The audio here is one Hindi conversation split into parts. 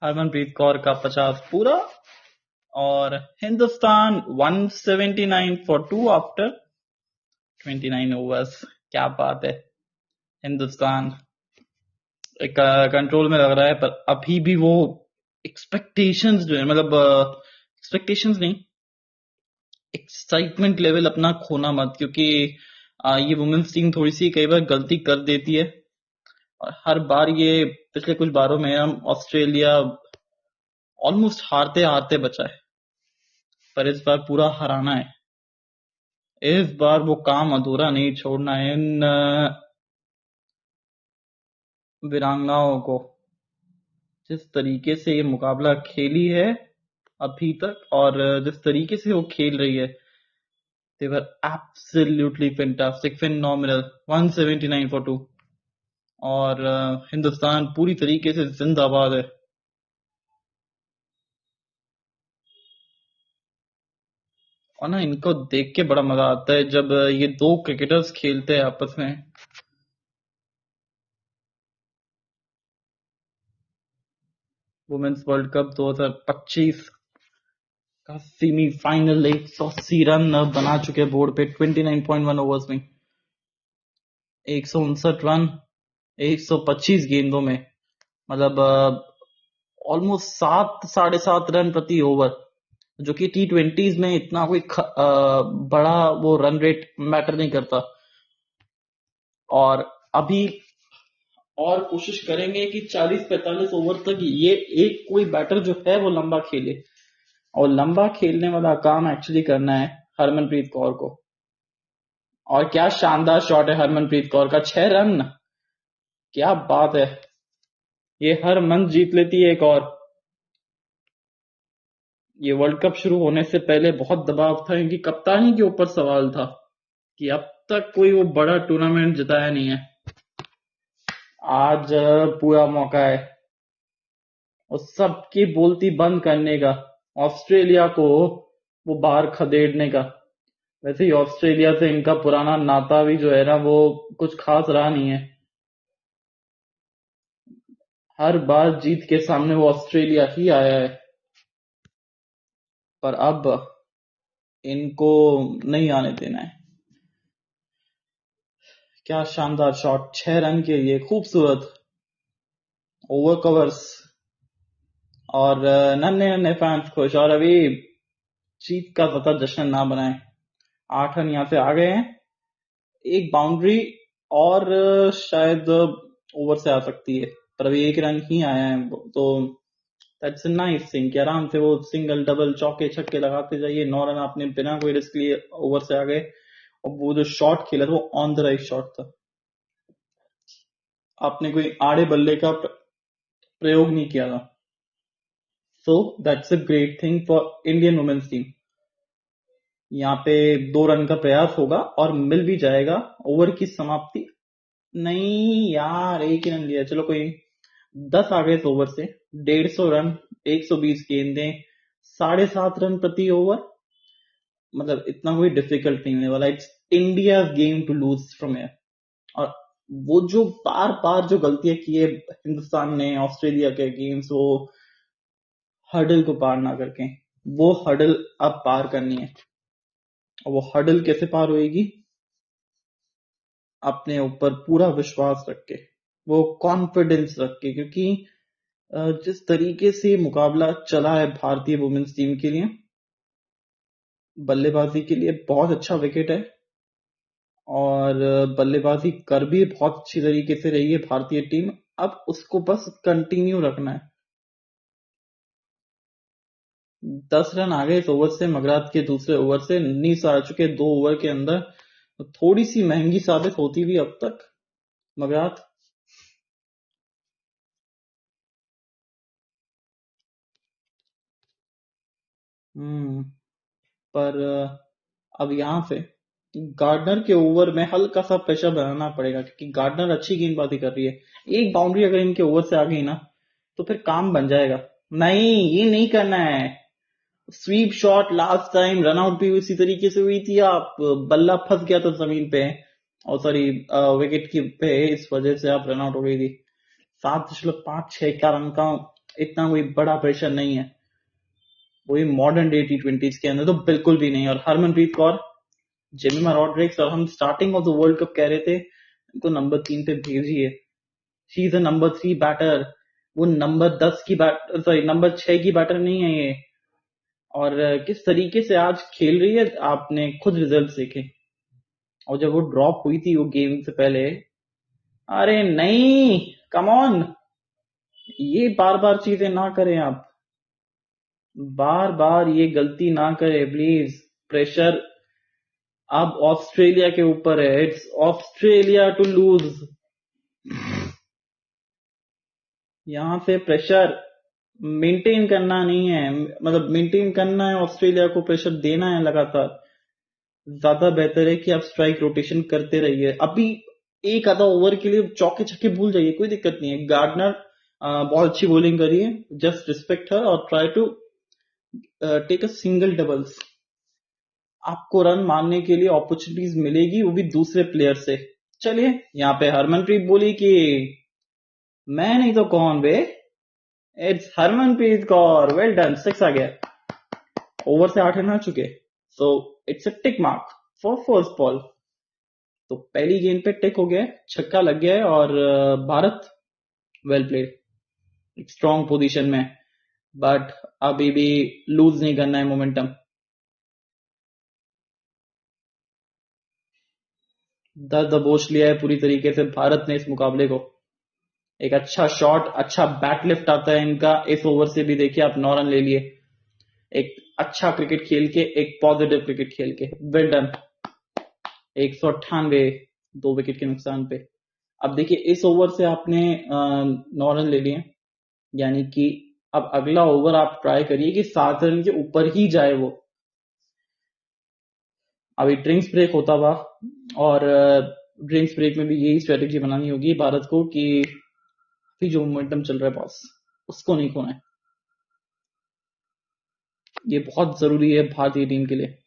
हरमनप्रीत कौर का 50 पूरा और हिंदुस्तान 179 फॉर 2 आफ्टर 29 ओवर्स। क्या बात है, हिंदुस्तान एक कंट्रोल में लग रहा है, पर अभी भी वो एक्सपेक्टेशंस जो है, मतलब एक्सपेक्टेशंस नहीं, एक्साइटमेंट लेवल अपना खोना मत, क्योंकि ये वुमेन्स टीम थोड़ी सी कई बार गलती कर देती है और हर बार ये पिछले कुछ बारों में हम ऑस्ट्रेलिया ऑलमोस्ट हारते हारते बचा है, पर इस बार पूरा हराना है। इस बार वो काम अधूरा नहीं छोड़ना है इन वीरांगनाओं को। जिस तरीके से ये मुकाबला खेली है अभी तक और जिस तरीके से वो खेल रही है, they were absolutely fantastic, phenomenal, 179 for 2 और हिंदुस्तान पूरी तरीके से जिंदाबाद है। और ना इनको देख के बड़ा मजा आता है जब ये दो क्रिकेटर्स खेलते हैं आपस में। वुमेन्स वर्ल्ड कप 2025 का सेमीफाइनल 180 रन बना चुके बोर्ड पे 29.1 ओवर्स में, 159 रन 125 गेंदों में, मतलब ऑलमोस्ट 7-7.5 रन प्रति ओवर, जो कि T20s में इतना कोई बड़ा वो रन रेट मैटर नहीं करता। और अभी और कोशिश करेंगे कि 40-45 ओवर तक ये एक कोई बैटर जो है वो लंबा खेले, और लंबा खेलने वाला काम एक्चुअली करना है हरमनप्रीत कौर को। और क्या शानदार शॉट है हरमनप्रीत कौर का, 6 रन, क्या बात है, ये हर मंच जीत लेती है एक और। ये वर्ल्ड कप शुरू होने से पहले बहुत दबाव था, इनकी कप्तानी के ऊपर सवाल था कि अब तक कोई वो बड़ा टूर्नामेंट जिताया नहीं है। आज पूरा मौका है और सबकी बोलती बंद करने का, ऑस्ट्रेलिया को वो बाहर खदेड़ने का। वैसे ही ऑस्ट्रेलिया से इनका पुराना नाता भी जो है ना वो कुछ खास रहा नहीं है, हर बार जीत के सामने वो ऑस्ट्रेलिया ही आया है, पर अब इनको नहीं आने देना है। क्या शानदार शॉट, 6 रन के लिए खूबसूरत ओवर कवर्स और नन्हे नन्हे फैंस खुश। और अभी जीत का पता जश्न ना बनाए, 8 रन यहाँ से आ गए हैं, एक बाउंड्री और शायद ओवर से आ सकती है, पर अभी 1 रन ही आया है, तो दैट्स अ नाइस थिंग कि आराम से वो सिंगल डबल चौके छक्के लगाते जाइए। 9 रन आपने बिना कोई रिस्क लिए ओवर से आ गए, और वो जो शॉट खेला था वो ऑन द राइट शॉट था, आपने कोई आड़े बल्ले का प्रयोग नहीं किया था। So that's a great thing for Indian women's team. यहाँ पे 2 रन का प्रयास होगा और मिल भी जाएगा। ओवर की समाप्ति नहीं यार, 1 ही रन लिया, चलो कोई 10 आ गए इस ओवर से, 150 रन, 120 गेंदें, 7.5 रन प्रति ओवर, मतलब इतना कोई डिफिकल्ट नहीं होने वाला। It's India game to lose from here. और वो जो बार बार जो गलतियां की है हिंदुस्तान ने ऑस्ट्रेलिया के अगेंस्ट, वो हडल को पार ना करके, वो हडल अब पार करनी है। और वो हडल कैसे पार होएगी, अपने ऊपर पूरा विश्वास रख के, वो कॉन्फिडेंस रख के, क्योंकि जिस तरीके से मुकाबला चला है भारतीय वुमेन्स टीम के लिए, बल्लेबाजी के लिए बहुत अच्छा विकेट है और बल्लेबाजी कर भी बहुत अच्छी तरीके से रही है भारतीय टीम। अब उसको बस कंटिन्यू रखना है। 10 रन आ गए इस ओवर से, मगरात के दूसरे ओवर से 19 आ चुके 2 ओवर के अंदर, तो थोड़ी सी महंगी साबित होती भी अब तक मगरात। पर अब यहां से गार्डनर के ओवर में हल्का सा प्रेशर बनाना पड़ेगा, क्योंकि गार्डनर अच्छी गेंदबाजी कर रही है। एक बाउंड्री अगर इनके ओवर से आ गई ना तो फिर काम बन जाएगा। नहीं, ये नहीं करना है। Sweep shot last time run out भी इसी तरीके से हुई थी, आप बल्ला फंस गया था जमीन पे, और सॉरी विकेट की पे, इस वजह से आप रन आउट हो गई थी। 7.56 का रन का इतना कोई बड़ा प्रेशर नहीं है वही मॉडर्न डे T20s के अंदर तो बिल्कुल भी नहीं। और हरमनप्रीत कौर, जेमिमा रॉड्रिक्स, और हम starting of the world cup कह रहे थे इनको नंबर 3 पे भेजिए, she is a number 3 batter, वो नंबर 10 की बैट सॉरी नंबर 6 की बैटर नहीं है ये। और किस तरीके से आज खेल रही है आपने खुद रिजल्ट देखे। और जब वो ड्रॉप हुई थी वो गेम से पहले, अरे नहीं, कम ऑन, ये बार बार चीजें ना करें आप, बार बार ये गलती ना करें प्लीज। प्रेशर अब ऑस्ट्रेलिया के ऊपर है, इट्स ऑस्ट्रेलिया टू लूज। यहां से प्रेशर मेंटेन करना नहीं है, मतलब मेंटेन करना है, ऑस्ट्रेलिया को प्रेशर देना है लगातार। ज्यादा बेहतर है कि आप स्ट्राइक रोटेशन करते रहिए। अभी एक आधा ओवर के लिए चौके छक्के भूल जाइए, कोई दिक्कत नहीं है। गार्डनर बहुत अच्छी बॉलिंग करिए, जस्ट रिस्पेक्ट हर और try to take a single doubles. आपको रन मारने के लिए अपॉर्चुनिटीज मिलेगी, वो भी दूसरे प्लेयर से। चलिए, यहाँ पे हरमनप्रीत बोली कि मैं नहीं तो कौन बे, it's Harmanpreet Kaur, well done, 6 आ गया। ओवर से 8 रन आ चुके, so it's a tick mark for first ball. तो पहली गेंद पे टिक हो गया, छक्का लग गया है और भारत वेल प्लेड, एक स्ट्रॉन्ग पोजीशन में, बट अभी भी लूज नहीं करना है मोमेंटम। दर दबोच लिया है पूरी तरीके से भारत ने इस मुकाबले को। एक अच्छा शॉट, अच्छा बैट लिफ्ट आता है इनका, इस ओवर से भी देखिए आप 9 रन ले लिए, एक अच्छा क्रिकेट खेल के, एक पॉजिटिव क्रिकेट खेल के, वेल डन। 198, 2 विकेट के नुकसान पे। अब देखिए इस ओवर से आपने 9 रन ले लिए, यानी कि अब अगला ओवर आप ट्राई करिए कि 7 रन के ऊपर ही जाए वो। अभी ड्रिंक्स ब्रेक होता हुआ, और ड्रिंक्स ब्रेक में भी यही स्ट्रेटेजी बनानी होगी भारत को कि अभी जो मोमेंटम चल रहा है बॉस, उसको नहीं खोना है। ये बहुत जरूरी है भारतीय टीम के लिए।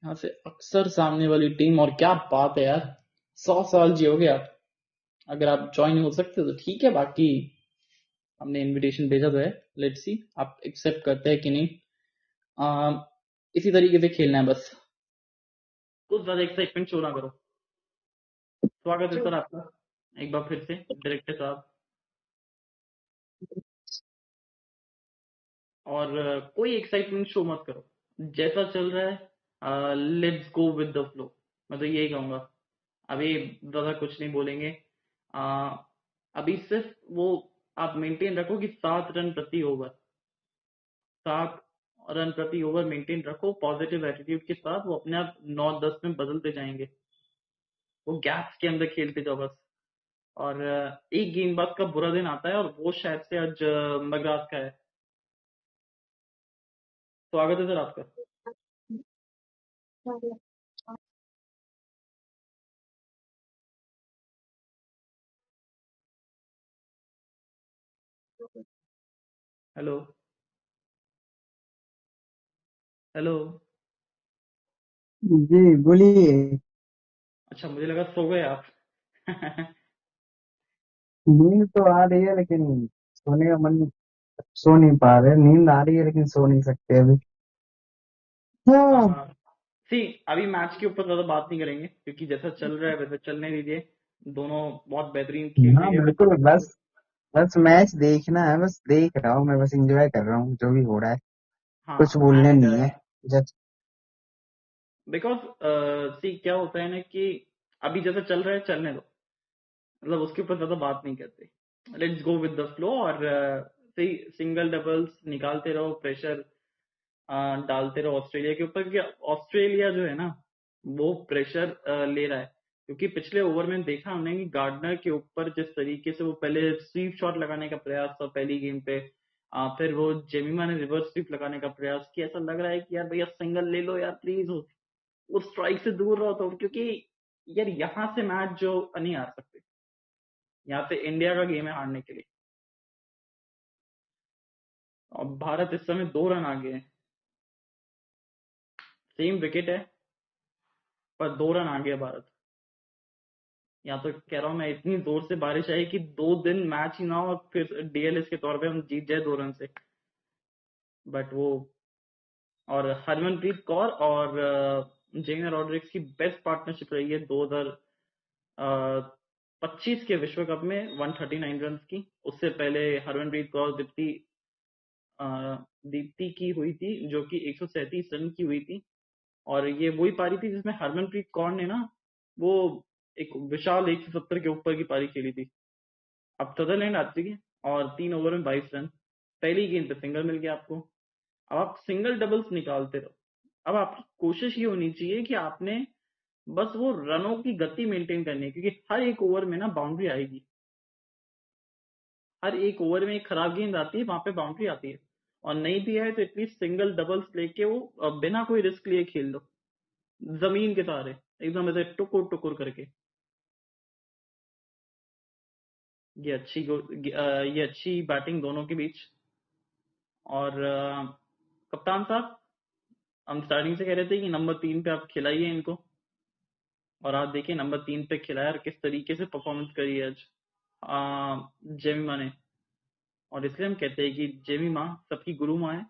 यहाँ से अक्सर सामने वाली टीम, और क्या बात है यार, 100 साल जियोगे आप। अगर आप ज्वाइन हो सकते हो तो ठीक है, बाकी हमने इनविटेशन भेजा तो है, लेट्स सी आप एक्सेप्ट करते हैं कि नहीं। इसी तरीके से खेलना है बस, कुछ ज्यादा एक्साइटमेंट शो ना करो। स्वागत है सर आपका एक बार फिर से, डायरेक्टर साहब। और कोई एक्साइटमेंट शो मत करो, जैसा चल रहा है let's go with the flow, मैं तो यही कहूंगा। अभी ज्यादा कुछ नहीं बोलेंगे। आ, अभी सिर्फ वो आप मेंटेन रखो कि 7 रन प्रति ओवर, 7 रन प्रति ओवर मेंटेन रखो, पॉजिटिव एटीट्यूड के साथ वो अपने आप 9-10 में बदलते जाएंगे। वो गैप्स के अंदर खेलते जाओ बस। और एक गेंदबाज का बुरा दिन आता है, और वो शायद से आज मद्रास का है। स्वागत है सर आपका। Hello, hello. जी बोलिए। अच्छा, मुझे लगा सो गए आप। नींद तो आ रही है लेकिन सोने का मन, सो नहीं पा रहे। नींद आ रही है लेकिन सो नहीं सकते अभी। हाँ। सी, अभी मैच के ऊपर ज्यादा बात नहीं करेंगे क्योंकि जैसा चल रहा है वैसा चलने दीजिए। दोनों बहुत बेहतरीन खेल हाँ रही है, बिल्कुल, बस बस मैच देखना है, बस देख रहा हूँ मैं, बस एंजॉय कर रहा हूँ जो भी हो रहा है। कुछ हाँ। बोलने एंड नहीं है। जस्ट बिकॉज सी क्या होता है ना कि अभी जैसा चल रहा है चलने दो, मतलब उसके ऊपर ज्यादा बात नहीं करते। Let's go with the flow और सिंगल डबल्स निकालते रहो, प्रेशर डालते रहो ऑस्ट्रेलिया के ऊपर, क्योंकि ऑस्ट्रेलिया जो है ना वो प्रेशर ले रहा है, क्योंकि पिछले ओवर में देखा हमने कि गार्डनर के ऊपर जिस तरीके से वो पहले स्वीप शॉट लगाने का प्रयास था पहली गेंद पे, फिर वो जेमिमा ने रिवर्स स्वीप लगाने का प्रयास किया, ऐसा लग रहा है कि यार भैया सिंगल ले लो यार प्लीज, वो स्ट्राइक से दूर रहो तुम, क्योंकि यार यहाँ से मैच जो नहीं हार सकते, यहाँ पे इंडिया का गेम है हारने के लिए। और भारत इस समय 2 रन आगे है, सेम विकेट है पर 2 रन आगे है भारत। यहाँ तो कह रहा हूँ मैं, इतनी जोर से बारिश आई कि 2 दिन मैच ही ना हो और फिर डीएलएस के तौर पे हम जीत जाए 2 रन से, बट वो, और हरमनप्रीत कौर और जेना रॉड्रिक्स की बेस्ट पार्टनरशिप रही है 2025 के विश्व कप में, 139 रन की। उससे पहले हरमनप्रीत कौर अ, दीप्ति की हुई थी जो कि 137 रन की हुई थी, और ये वही पारी थी जिसमें हरमनप्रीत कौर ने ना वो एक विशाल 170 के ऊपर की पारी खेली थी। अब सदरलैंड आती है और 3 ओवर में 22 रन, पहली गेंद पे सिंगल मिल गया आपको। अब आप सिंगल डबल्स निकालते रहो। अब आपकी कोशिश ये होनी चाहिए कि आपने बस वो रनों की गति मेंटेन करनी है, क्योंकि हर एक ओवर में ना बाउंड्री आएगी, हर एक ओवर में एक खराब गेंद आती है, वहां पे बाउंड्री आती है, और नहीं भी है तो एटलीस्ट सिंगल डबल्स लेके वो बिना कोई रिस्क लिए खेल लो, जमीन के सहारे एकदम ऐसे टुकुर टुकुर करके। ये अच्छी बैटिंग दोनों के बीच। और कप्तान साहब, हम स्टार्टिंग से कह रहे थे कि नंबर 3 पे आप खिलाइए इनको, और आप देखिए नंबर 3 पे खिलाया और किस तरीके से परफॉर्मेंस करी है आज जेमिमा ने। और इसलिए हम कहते हैं कि जेमिमा सबकी गुरु माँ है,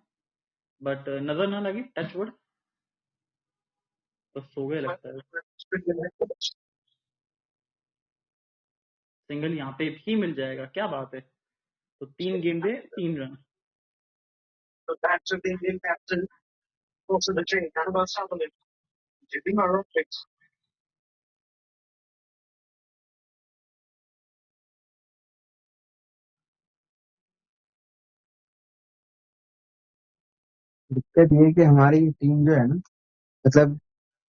बट नजर ना लगे, टच वुड, तो सो गए लगता है। सिंगल यहाँ पे भी मिल जाएगा, क्या बात है। तो 3 गेंदे 3 रन। दिक्कत ये है कि हमारी टीम जो है ना, मतलब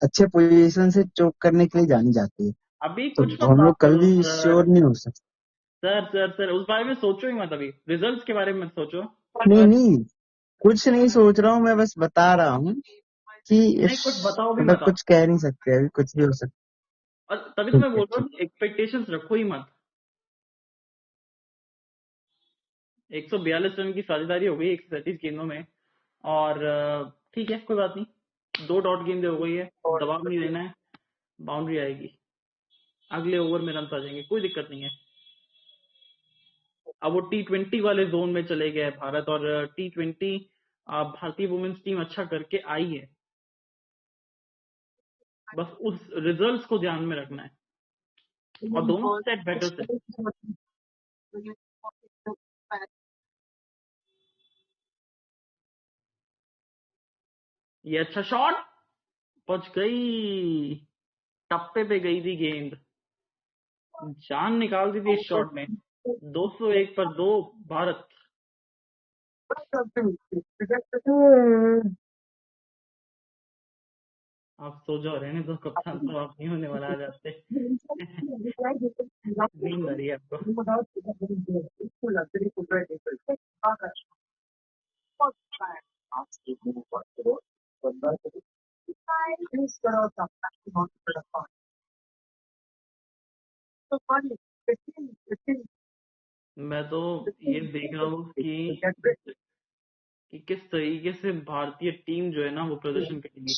अच्छे पोजीशन से चोक करने के लिए जानी जाती है, अभी तो कुछ मत हम लोग बात कभी करो भी सर। श्योर नहीं हो सकते। सर उस बारे में सोचो ही मत, अभी रिजल्ट्स के बारे में मत सोचो। नहीं नहीं, कुछ नहीं सोच रहा हूँ, मैं बस बता रहा हूँ कि नहीं, इस, कुछ बताओ भी मतलब मत आप। कुछ कह नहीं सकते, अभी कुछ भी हो सकता और तभी तो है। मैं ठीक है बोल रहा ठीक। हूँ एक्सपेक्टेशंस रखो ही मत। 142 रन की साझेदारी हो गई 137 गेंदों में, और ठीक है कोई बात नहीं, 2 डॉट गेंदें हो गई है, दबाव नहीं लेना है, बाउंड्री आएगी, अगले ओवर में रन आ जाएंगे, कोई दिक्कत नहीं है। अब वो T20 वाले जोन में चले गए भारत, और T20 भारतीय वुमेन्स टीम अच्छा करके आई है, बस उस रिजल्ट्स को ध्यान में रखना है, और दोनों सेट बैटर्स है। ये अच्छा शॉट, पहुंच गई, टप्पे पे गई थी गेंद, जान निकाल दी थी इस शॉट ने। 201 पर 2 भारत। आप सो जाओ, रहने दो कप्तान साहब, आप नहीं होने वाला आ जाते। नींद आ रही है आपको। मैं तो ये देख रहा हूँ कि किस तरीके से भारतीय टीम जो है ना वो प्रदर्शन करेगी,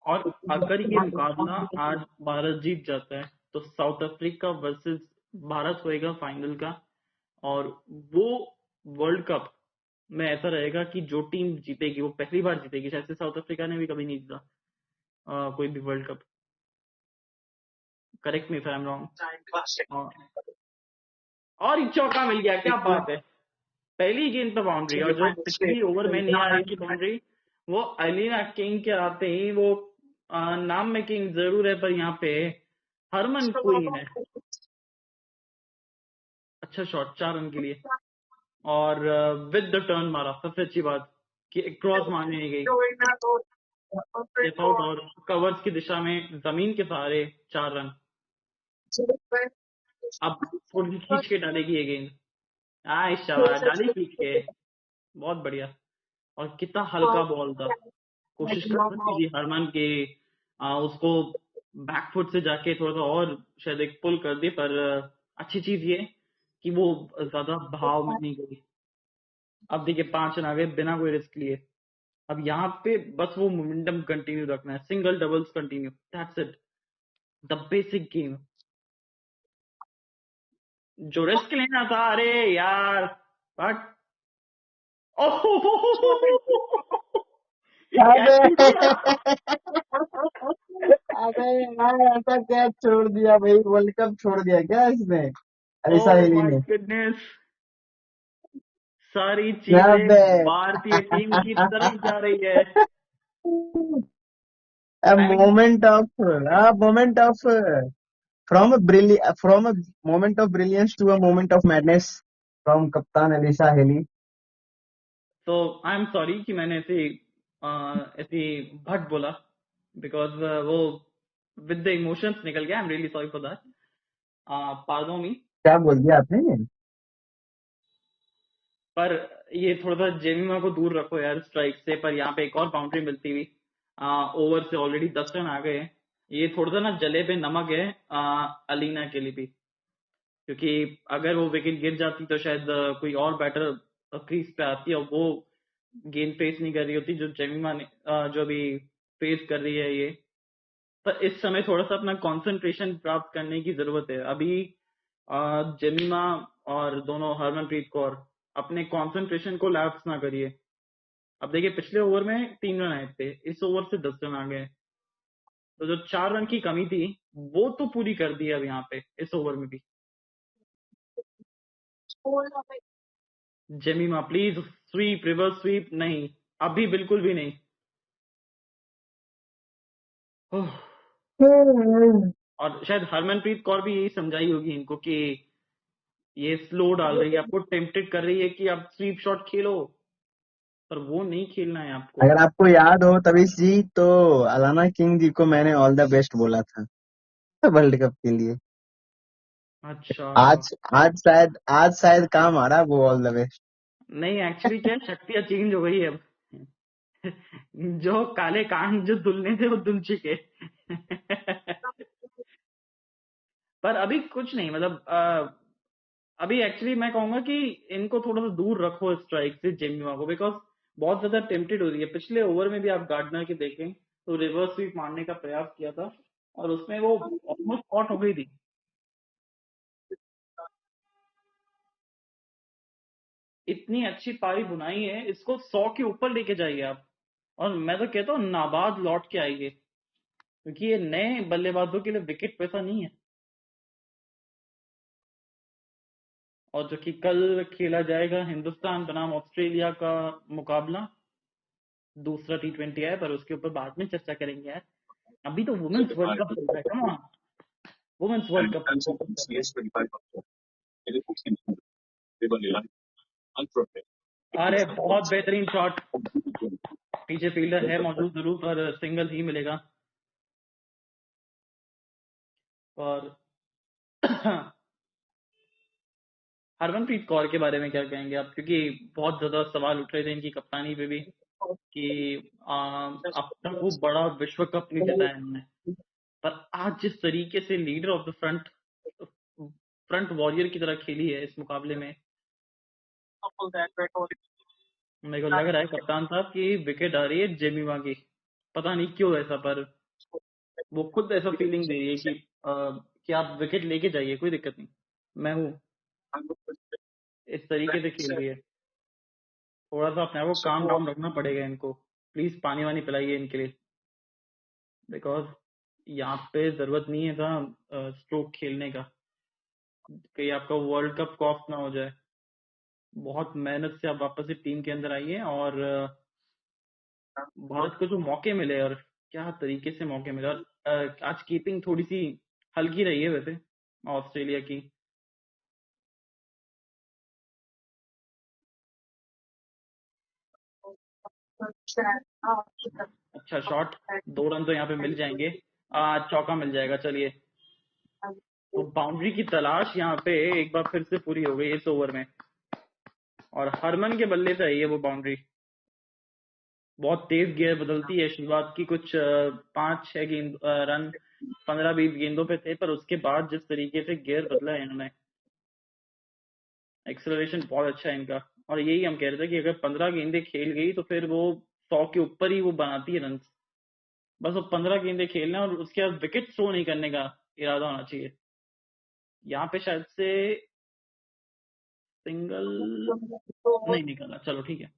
और अगर ये मुकाबला आज भारत जीत जाता है तो साउथ अफ्रीका वर्सेस भारत होएगा फाइनल का, और वो वर्ल्ड कप में ऐसा रहेगा कि जो टीम जीतेगी वो पहली बार जीतेगी, शायद से साउथ अफ्रीका ने भी कभी नहीं जीता कोई भी world cup. Correct me if I am wrong. और एक चौका मिल गया, क्या बात है, पहली गेंद पे बाउंड्री, और जो पिछली ओवर में नहीं आ रही थी बाउंड्री, वो अलीना किंग के आते ही वो नाम में किंग जरूर है पर यहाँ पे हरमन क्वीन है। अच्छा शॉट 4 रन के लिए, और विद द टर्न मारा। सबसे अच्छी बात कि क्रॉस मारने नहीं गई, स्टेप आउट और कवर्स की दिशा में जमीन के सहारे 4 रन। अब थोड़ी सी खींच के डालेगी ये गेंद, शाबाश, डाली खींच के, बहुत बढ़िया। और कितना हल्का बॉल था। कोशिश कर सकती थी हरमन के उसको बैकफुट से जाके थोड़ा सा और शायद एक पुल कर दे, पर अच्छी चीज ये कि वो ज्यादा भाव में नहीं गई। अब देखिए 5 रन आ गए बिना कोई रिस्क लिए। अब यहाँ पे बस वो मोमेंटम कंटिन्यू रखना है, single doubles continue, that's it, the basic game. जो रिस्क लेना था, अरे यार, बट अबे कैच दिया। अबे यार, ऐसा क्या छोड़ दिया भाई, वर्ल्ड कप छोड़ दिया क्या इसने, अलीसा ओह हिली माय ने। गुडनेस, सारी चीजें अबे भारतीय टीम की तरफ जा रही है। a I mean, moment of a moment of from a moment of brilliance to a moment of madness from कप्तान अलीसा हेली। तो आई एम सॉरी कि मैंने ऐसी भट बोला, बिकॉज वो विद द इमोशंस निकल गया। I am really sorry for that, pardon me. क्या बोल दिया आपने। पर ये थोड़ा सा जेमिमा को दूर रखो यार स्ट्राइक से। पर यहाँ पे एक और बाउंड्री मिलती हुई, ओवर से ऑलरेडी 10 रन आ गए हैं। ये थोड़ा सा ना जले पे नमक है अलीना के लिए भी, क्योंकि अगर वो विकेट गिर जाती तो शायद कोई और बैटर क्रीज पे आती और वो गेंद फेस नहीं कर रही होती जो जेमिमा ने जो अभी फेस कर रही है ये। पर इस समय थोड़ा सा अपना कंसंट्रेशन प्राप्त करने की जरूरत है अभी। जेमिमा और दोनों हरमनप्रीत कौर अपने कंसंट्रेशन को लैप्स ना करिए। अब देखिए पिछले ओवर में 3 रन आए थे, इस ओवर से 10 रन आ गए, तो जो 4 रन की कमी थी वो तो पूरी कर दी है अब यहाँ पे इस ओवर में भी। Jemimah please, sweep, reverse sweep नहीं, अभी बिल्कुल भी नहीं। ओह, और शायद हरमनप्रीत कौर भी यही समझाई होगी इनको कि ये स्लो डाल रही है आपको, टेम्पटेड कर रही है कि आप स्वीप शॉट खेलो, पर वो नहीं खेलना है आपको। अगर आपको याद हो तभी जी, तो अलाना किंग जी को मैंने ऑल द बेस्ट बोला था वर्ल्ड कप के लिए। अच्छा, आज शायद काम आ रहा वो ऑल द बेस्ट। नहीं एक्चुअली क्या है, शक्तियां चेंज हो गई है अब। जो काले कान जो धुलने थे वो धुल चुके। पर अभी कुछ नहीं, मतलब अभी एक्चुअली मैं कहूंगा कि इनको थोड़ा सा दूर रखो स्ट्राइक से जेमिमा को, बिकॉज बहुत ज्यादा टेम्पटेड हो रही है। पिछले ओवर में भी आप गार्डनर के देखें तो रिवर्स स्वीप मारने का प्रयास किया था और उसमें वो ऑलमोस्ट आउट हो गई थी। इतनी अच्छी पारी बुनाई है, इसको 100 के ऊपर लेके जाइए आप। और मैं तो कहता हूँ नाबाद लौट के आएंगे, क्योंकि ये नए बल्लेबाजों के लिए विकेट पैसा नहीं है। और जो कि कल खेला जाएगा हिंदुस्तान बनाम ऑस्ट्रेलिया का मुकाबला, दूसरा T20 है, पर उसके ऊपर बाद में चर्चा करेंगे यार। अभी तो वुमेन्स वर्ल्ड कप चल रहा है, come on, women's world cup पे फोकस करते हैं। अरे बहुत बेहतरीन शॉट, पीछे फील्डर है मौजूद जरूर, पर सिंगल ही मिलेगा। और हरमनप्रीत कौर के बारे में क्या कहेंगे आप, क्योंकि बहुत ज्यादा सवाल उठ रहे थे इनकी कप्तानी पे भी कि अब तक वो बड़ा विश्व कप नहीं जिताया इन्होंने, पर आज जिस तरीके से leader of the front warrior की तरह खेली है इस मुकाबले में, मेरे को लग रहा है कप्तान साहब की विकेट आ रही है जेमिमा की। पता नहीं क्यों ऐसा, पर वो खुद ऐसा फीलिंग दे रही है कि आप विकेट लेके जाइए, कोई दिक्कत नहीं, मैं हूँ। इस तरीके से खेल रही है। थोड़ा सा अपने आप को काम डाउन रखना पड़ेगा इनको। प्लीज पानी वानी पिलाइए इनके लिए, बिकॉज यहाँ पे जरूरत नहीं है था स्ट्रोक खेलने का, कहीं आपका वर्ल्ड कप कॉस्ट ना हो जाए। बहुत मेहनत से आप वापस से टीम के अंदर आइए, और भारत को जो मौके मिले, और क्या तरीके से मौके मिले। और आज कीपिंग थोड़ी सी हल्की रही है वैसे ऑस्ट्रेलिया की। अच्छा शॉट, 2 रन तो यहाँ पे मिल जाएंगे। चौका मिल जाएगा, चलिए। तो बाउंड्री की तलाश यहाँ पे एक बार फिर से पूरी हो गई इस ओवर में, और हरमन के बल्ले से आई है वो बाउंड्री। बहुत तेज गियर बदलती है, शुरुआत की कुछ 5-6 गेंद रन 15-20 गेंदों पे थे, पर उसके बाद जिस तरीके से गियर बदला है इन्होंने, एक्सेलरेशन बहुत अच्छा है इनका। और यही हम कह रहे थे कि अगर 15 गेंदें खेल गई तो फिर वो 100 के ऊपर ही वो बनाती है रन। बस वो 15 गेंदें खेलना और उसके बाद विकेट थ्रो नहीं करने का इरादा होना चाहिए। यहाँ पे शायद से सिंगल नहीं निकला, चलो ठीक है।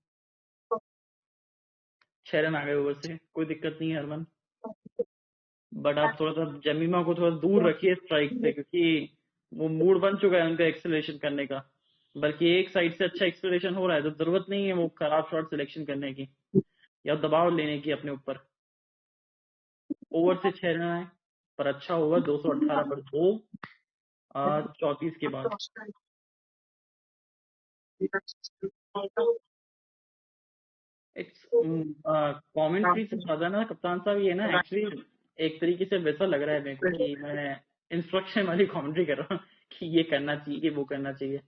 6 रन आ गए ओवर से, कोई दिक्कत नहीं है हरमन। बट आप थोड़ा सा जमीमा को थोड़ा दूर रखिए स्ट्राइक से, क्योंकि वो मूड बन चुका है उनका एक्सेलरेशन करने का। बल्कि एक साइड से अच्छा एक्सेलरेशन हो रहा है, तो जरूरत नहीं है वो खराब शॉट सिलेक्शन करने की या दबाव लेने की अपने ऊपर। ओवर से 6 रन आए, पर अच्छा ओवर 218 पर 2, 34 के बाद। इट्स कमेंट्री से ज्यादा ना कप्तान साहब, ये ना एक्चुअली एक तरीके से वैसा लग रहा है मेरे को कि मैं इंस्ट्रक्शन वाली कमेंट्री कर रहा हूँ कि ये करना चाहिए, कि वो करना चाहिए।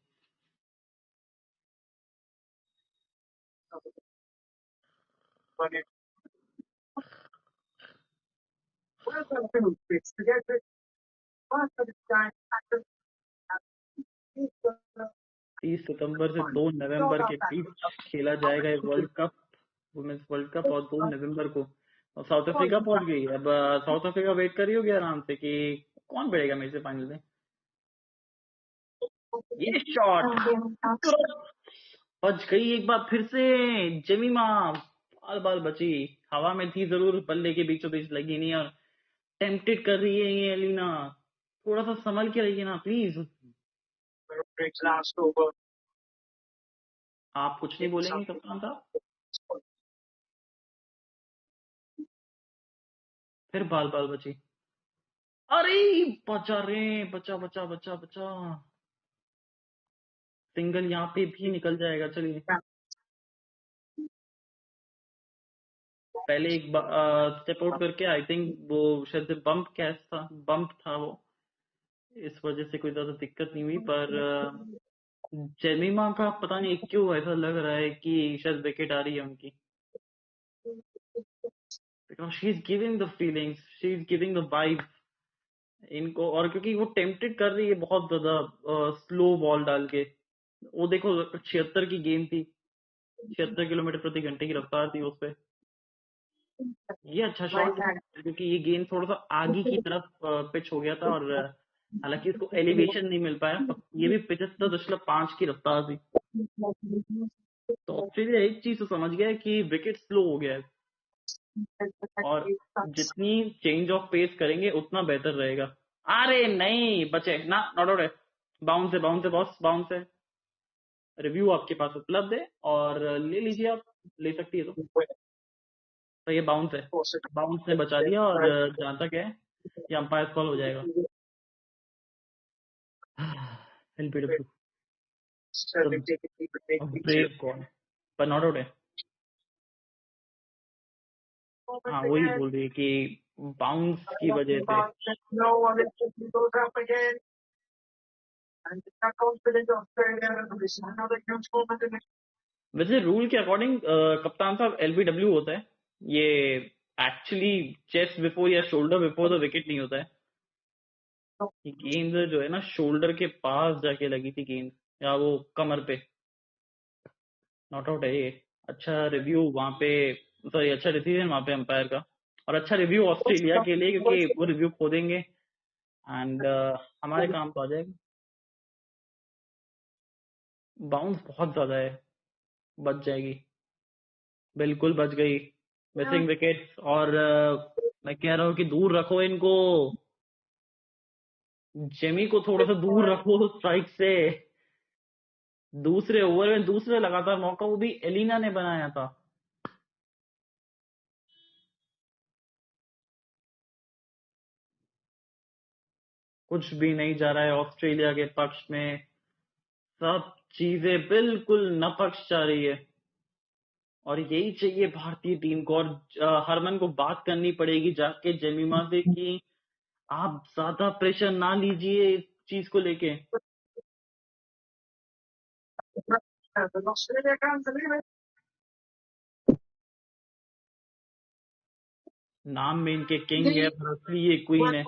तीस सितंबर से 2 नवंबर के बीच खेला जाएगा ये world cup, women's world cup, और 2 नवंबर को और साउथ अफ्रीका पहुंच गई। अब साउथ अफ्रीका वेट कर रही होगी आराम से कि कौन बढ़ेगा मेरे से फाइनल में। ये शॉट बच गई एक बार फिर से। जेमिमा बाल बाल बची, हवा में थी जरूर, बल्ले के बीचों बीच लगी नहीं, और टेम्पटेड कर रही है ये एलिना। थोड़ा सा संभल के रहिए ना प्लीज। आप कुछ नहीं बोलेंगे कप्तान साहब? फिर बाल बाल बची। अरे बचा रे, बचा बचा बचा बचा। सिंगल यहाँ पे भी निकल जाएगा, चलिए। पहले एक स्टेप आउट करके, आई थिंक वो शायद बम्प कैच था, बम्प था वो, इस वजह से कोई ज्यादा दिक्कत नहीं हुई। पर जेमिमा का पता नहीं क्यों ऐसा लग रहा है कि शायद विकेट आ रही है उनकी, because she is giving the feelings, she is giving the vibe इनको। और क्योंकि वो टेम्पटेड कर रही है बहुत ज्यादा स्लो बॉल डाल के। वो देखो 76 की गेंद थी, 76 किलोमीटर प्रति घंटे की रफ्तार थी उस पे। ये अच्छा शॉट है, क्योंकि ये गेंद थोड़ा सा आगे की तरफ पिच हो गया था, और हालांकि इसको एलिवेशन नहीं मिल पाया, पर ये भी 75.5 की रफ्तार थी। तो ऑस्ट्रेलिया एक चीज तो समझ गया है कि विकेट स्लो हो गया है, और जितनी चेंज ऑफ पेस करेंगे उतना बेहतर रहेगा। अरे नहीं बचे ना, नॉट आउट है। बाउंस है, बाउंस है बॉस, बाउंस है। रिव्यू आपके पास उपलब्ध है और ले लीजिए आप, ले सकती है तो ये बाउंस है। बाउंस ने बचा लिया, और जहां तक है ये अंपायर कॉल हो जाएगा। एलबीडब्ल्यू, ब्रेव कॉल, पर नॉट आउट है। हाँ वही बोल रही है कि बाउंस की वजह से। वैसे रूल के अकॉर्डिंग कप्तान साहब एलबीडब्ल्यू होता है ये, एक्चुअली चेस्ट बिफोर या शोल्डर बिफोर द विकेट नहीं होता है। ये गेंद जो है ना, शोल्डर के पास जाके लगी थी गेंद, या वो कमर पे। नॉट आउट है ये। अच्छा रिव्यू वहां पे, सॉरी अच्छा डिसीजन वहां पे अंपायर का, और अच्छा रिव्यू ऑस्ट्रेलिया के लिए, क्योंकि वो रिव्यू खो देंगे एंड हमारे काम तो आ जाएगा। बाउंस बहुत ज्यादा है, बच जाएगी, बिल्कुल बच गई। मिसिंग विकेट, और मैं कह रहा हूँ कि दूर रखो इनको, जेमी को थोड़ा सा दूर रखो स्ट्राइक से। दूसरे ओवर में दूसरे लगातार मौका, वो भी एलिना ने बनाया था। कुछ भी नहीं जा रहा है ऑस्ट्रेलिया के पक्ष में, सब चीजें बिल्कुल नपक्ष जा रही है। और यही चाहिए भारतीय टीम को। और हरमन को बात करनी पड़ेगी जाके जेमिमा से कि आप ज्यादा प्रेशर ना लीजिए इस चीज को लेके। नाम में इनके किंग है पर असली ये क्वीन है।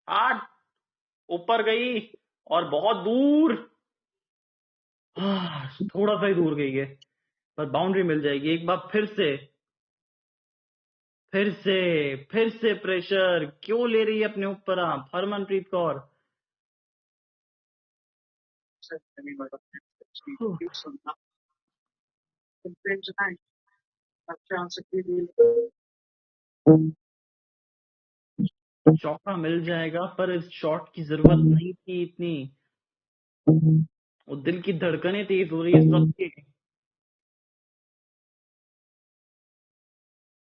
आठ ऊपर गई और बहुत दूर। थोड़ा सा ही दूर गई है पर बाउंड्री मिल जाएगी एक बार फिर से। फिर से फिर से प्रेशर क्यों ले रही है अपने ऊपर आप हरमनप्रीत कौर। चौका मिल जाएगा पर इस शॉट की जरूरत नहीं थी इतनी। वो दिल की धड़कनें तेज हो रही है सबके।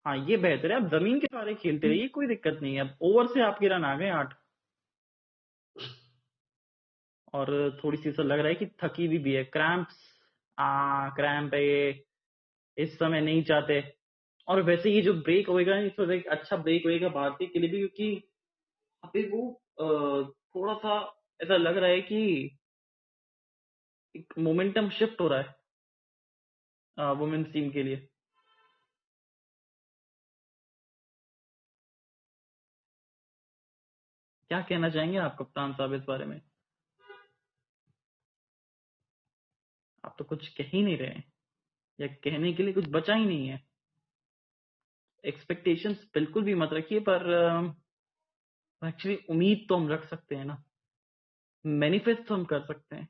हाँ ये बेहतर है, आप जमीन के सहारे खेलते रहिए, कोई दिक्कत नहीं है। अब ओवर से आपके रन आ गए 8। और थोड़ी सी ऐसा लग रहा है कि थकी हुई भी है, क्रैम्प्स। क्रैम्प है ये, इस समय नहीं चाहते। और वैसे ये जो ब्रेक होएगा इस वजह एक अच्छा ब्रेक होएगा भारतीय के लिए भी, क्योंकि अभी वो थोड़ा सा ऐसा लग रहा है कि एक मोमेंटम शिफ्ट हो रहा है वुमेन्स टीम के लिए। क्या कहना चाहेंगे आप कप्तान साहब इस बारे में? आप तो कुछ कह ही नहीं रहे हैं, या कहने के लिए कुछ बचा ही नहीं है। एक्सपेक्टेशंस बिल्कुल भी मत रखिए, पर एक्चुअली उम्मीद तो हम रख सकते हैं ना, मैनिफेस्ट तो हम कर सकते हैं।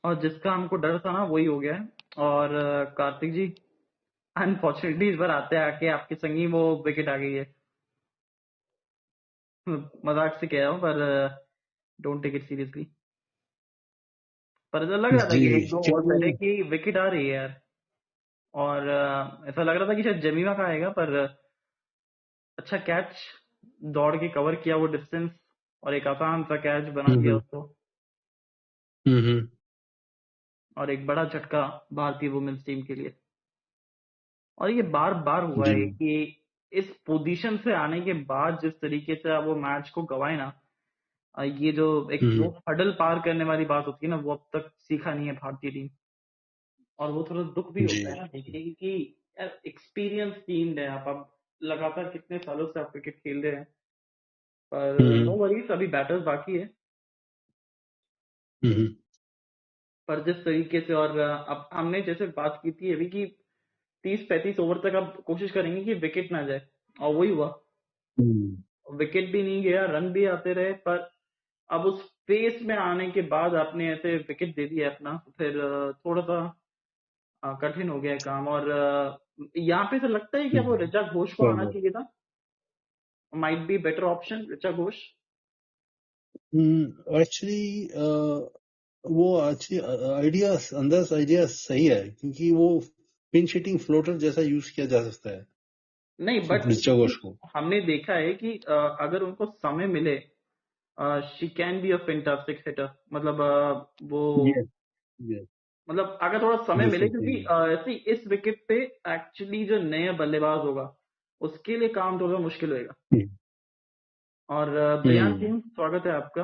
और जिसका हमको डर था ना वही हो गया है। और कार्तिक जी, अनफॉर्चुनेटली इस बार आते आके आपके संगी वो विकेट आ गई है। मजाक से कह रहा हूँ, पर डोंट टेक इट सीरियसली। पर ऐसा लग रहा था जी। कि एक दो ओवर क्योंकि पहले की विकेट आ रही है यार। और ऐसा लग रहा था कि शायद जमीमा का आएगा, पर अच्छा कैच, दौड़ के कवर किया वो डिस्टेंस, और एक आसान सा कैच बना दिया हम्म उसको। हम्म और एक बड़ा झटका भारतीय वुमेन्स टीम के लिए। और ये बार बार हुआ जी। है कि इस पोजीशन से आने के बाद जिस तरीके से आप वो मैच को गंवाए ना, ये जो एक वो हम्म हडल पार करने वाली बात होती है ना, वो अब तक सीखा नहीं है भारतीय टीम। और वो थोड़ा दुख भी जी। होता है ना देखने की कि यार एक्सपीरियंस टीम है आप, अब लगातार कितने सालों से आप क्रिकेट खेल रहे हैं। पर नो हम्म वरीज, अभी बैटर्स बाकी है। हम्म पर जिस तरीके से, और अब हमने जैसे बात की थी अभी कि 30-35 ओवर तक अब कोशिश करेंगे कि विकेट ना जाए, और वही हुआ। हम्म विकेट भी नहीं गया, रन भी आते रहे, पर अब उस पेस में आने के बाद आपने ऐसे विकेट दे दिया अपना, तो फिर थोड़ा सा कठिन हो गया है काम। और यहाँ पे तो लगता है कि अब वो ऋचा घोष को आना चाहिए था। Might be better option Richa Ghosh. Actually वो अच्छी आइडिया, अंदर से आइडिया सही है, क्योंकि वो पिन शिटिंग फ्लोटर जैसा यूज किया जा सकता है नहीं, बट ऋचा घोष को। हमने देखा है कि अगर उनको समय मिले, she can be a fantastic hitter. मतलब वो, यस यस मतलब अगर थोड़ा समय मिले, क्योंकि डेफिनेटली। ऐसे इस विकेट पे एक्चुअली जो नया बल्लेबाज होगा उसके लिए काम थोड़ा मुश्किल होगा। और ब्रियान हम्म सिंह, स्वागत है आपका।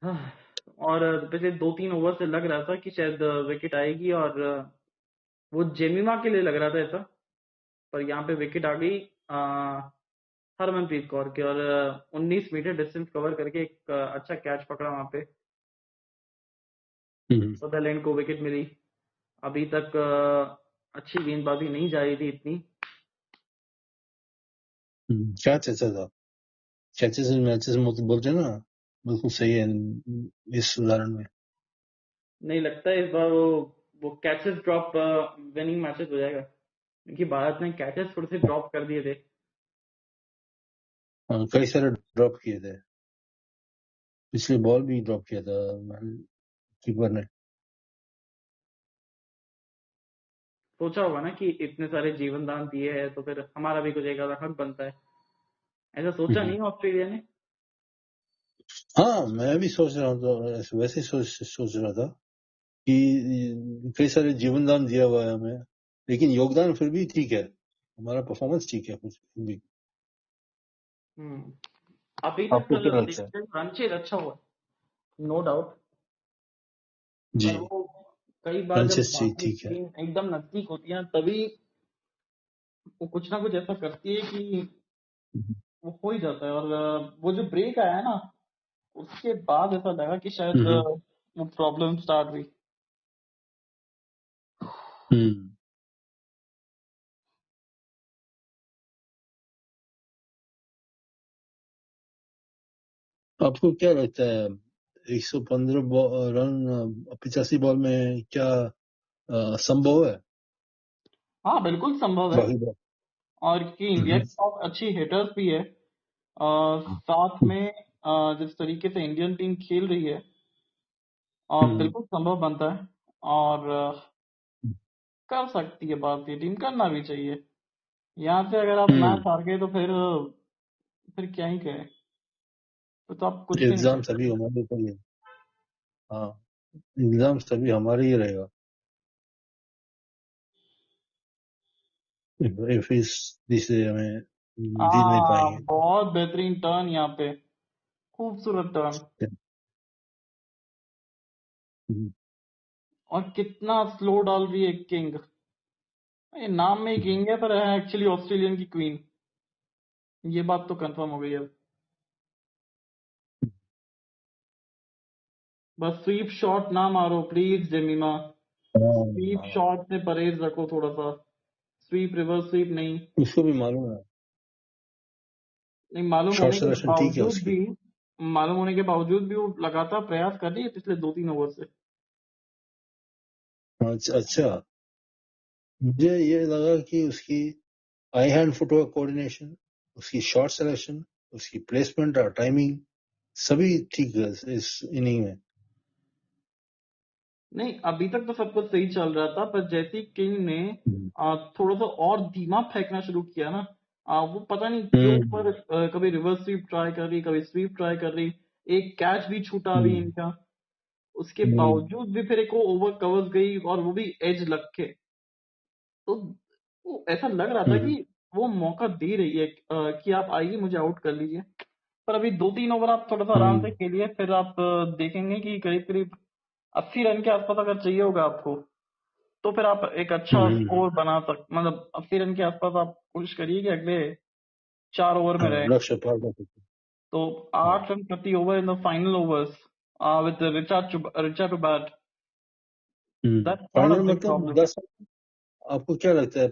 हाँ, और पिछले 2-3 ओवर से लग रहा था कि शायद विकेट आएगी, और वो जेमिमा के लिए लग रहा था ऐसा। पर यहाँ पे विकेट आ गई हरमनप्रीत कौर के, और 19 मीटर डिस्टेंस कवर करके एक अच्छा कैच पकड़ा वहां पे। हम्म सदरलैंड को विकेट मिली। अभी तक अच्छी गेंदबाजी नहीं जा रही थी इतनी। क्या चर्चा था? कैचेस एंड मैचेस मतलब बोलते हैं ना, बिल्कुल सही है इस उदाहरण में। नहीं लगता है इस बार वो कैचेस ड्रॉप विनिंग मैचेस हो जाएगा, क्योंकि भारत ने कैचेस थोड़े से ड्रॉप कर दिए थे। कई सारे ड्रॉप किए थे, पिछले बॉल भी ड्रॉप किया था कीपर ने। सोचा होगा ना कि इतने सारे जीवन दान दिए हैं, तो फिर हमारा भी कुछ एक आधा हक बनता है। ऐसा सोचा हम्म। नहीं ऑस्ट्रेलिया ने। हाँ, मैं भी सोच रहा हूँ, तो वैसे ही सोच रहा था कि कई सारे जीवन दान दिया हुआ है हमें, लेकिन योगदान फिर भी ठीक है, हमारा परफॉर्मेंस ठीक है कुछ भी। हम्म, अभी तक आपको क्या लगता है? देखते हैं रन चेज अच्छा हुआ, नो डाउट। जी। पर वो कई बार जब फ्रांसिस जी भारतीय ठीक है। टीम एकदम नजदीक होती है ना, तभी वो कुछ ना कुछ ऐसा करती है कि वो हो ही जाता है। और वो जो ब्रेक आया है ना, उसके बाद ऐसा लगा कि शायद हम्म वो प्रॉब्लम स्टार्ट हुई। हम्म। आपको क्या लगता है 115 रन 85 बॉल में क्या संभव है? हाँ बिल्कुल संभव है। बाकी बात। और कि इंडिया हम्म के पास अच्छी हिटर्स भी है। साथ में जिस तरीके से इंडियन टीम खेल रही है, हम्म बिल्कुल संभव बनता है। और कर सकती है भारतीय टीम, करना भी चाहिए। यहाँ से अगर आप मैच हम्म। हार गए तो फिर क्या ही कहें। तो आप कुछ भी नहीं कर एग्जाम सभी सकते। हमारे ऊपर ही है। हाँ, एग्जाम सभी हमारे ही रहेगा if इसे हमें जीत नहीं पाएंगे। बहुत बेहतरीन टर्न यहाँ पे, खूबसूरत टर्न। हम्म, और कितना स्लो डाल रही है किंग। ये नाम में ही किंग है, पर है एक्चुअली ऑस्ट्रेलियन की क्वीन। ये बात तो कंफर्म हो गई अब। बस स्वीप शॉट ना मारो प्लीज जेमिमा। स्वीप हाँ, शॉट से परहेज रखो थोड़ा सा। स्वीप, रिवर्स स्वीप नहीं। उसको भी मालूम है। नहीं, मालूम शॉर्ट होने के सिलेक्शन ठीक है बावजूद उसकी। भी मालूम होने के बावजूद भी वो लगातार प्रयास कर रही है पिछले 2-3 ओवर से। अच्छा, मुझे ये लगा कि उसकी आई हैंड फुटवर्क कोऑर्डिनेशन, उसकी शॉट सिलेक्शन, उसकी प्लेसमेंट और टाइमिंग सभी ठीक है इस इनिंग में। नहीं, अभी तक तो सब कुछ सही चल रहा था, पर जैसे ही किंग ने थोड़ा सा और धीमा फेंकना शुरू किया ना, वो पता नहीं क्यों पर कभी रिवर्स स्वीप ट्राई कर रही, कभी स्वीप ट्राई कर रही, एक कैच भी छूटा अभी इनका, उसके बावजूद भी फिर एक वो ओवर कवर्स गई और वो भी एज लग के। तो वो ऐसा लग रहा था कि वो मौका दे रही है कि आप आइए मुझे आउट कर लीजिए। पर अभी 2-3 ओवर आप थोड़ा सा आराम से खेलिए, फिर आप देखेंगे कि करीब करीब 80 रन के आसपास अगर चाहिए होगा आपको, तो फिर आप एक अच्छा स्कोर बना मतलब 80 रन के आसपास आप कोशिश करिए कि अगले 4 ओवर में रहे। लक्ष्य पार कर सकते तो हैं। 8 रन प्रति over in the final overs with Richa to bat, that's not a final big मतलब प्रॉब्लम। 10। आपको क्या लगता है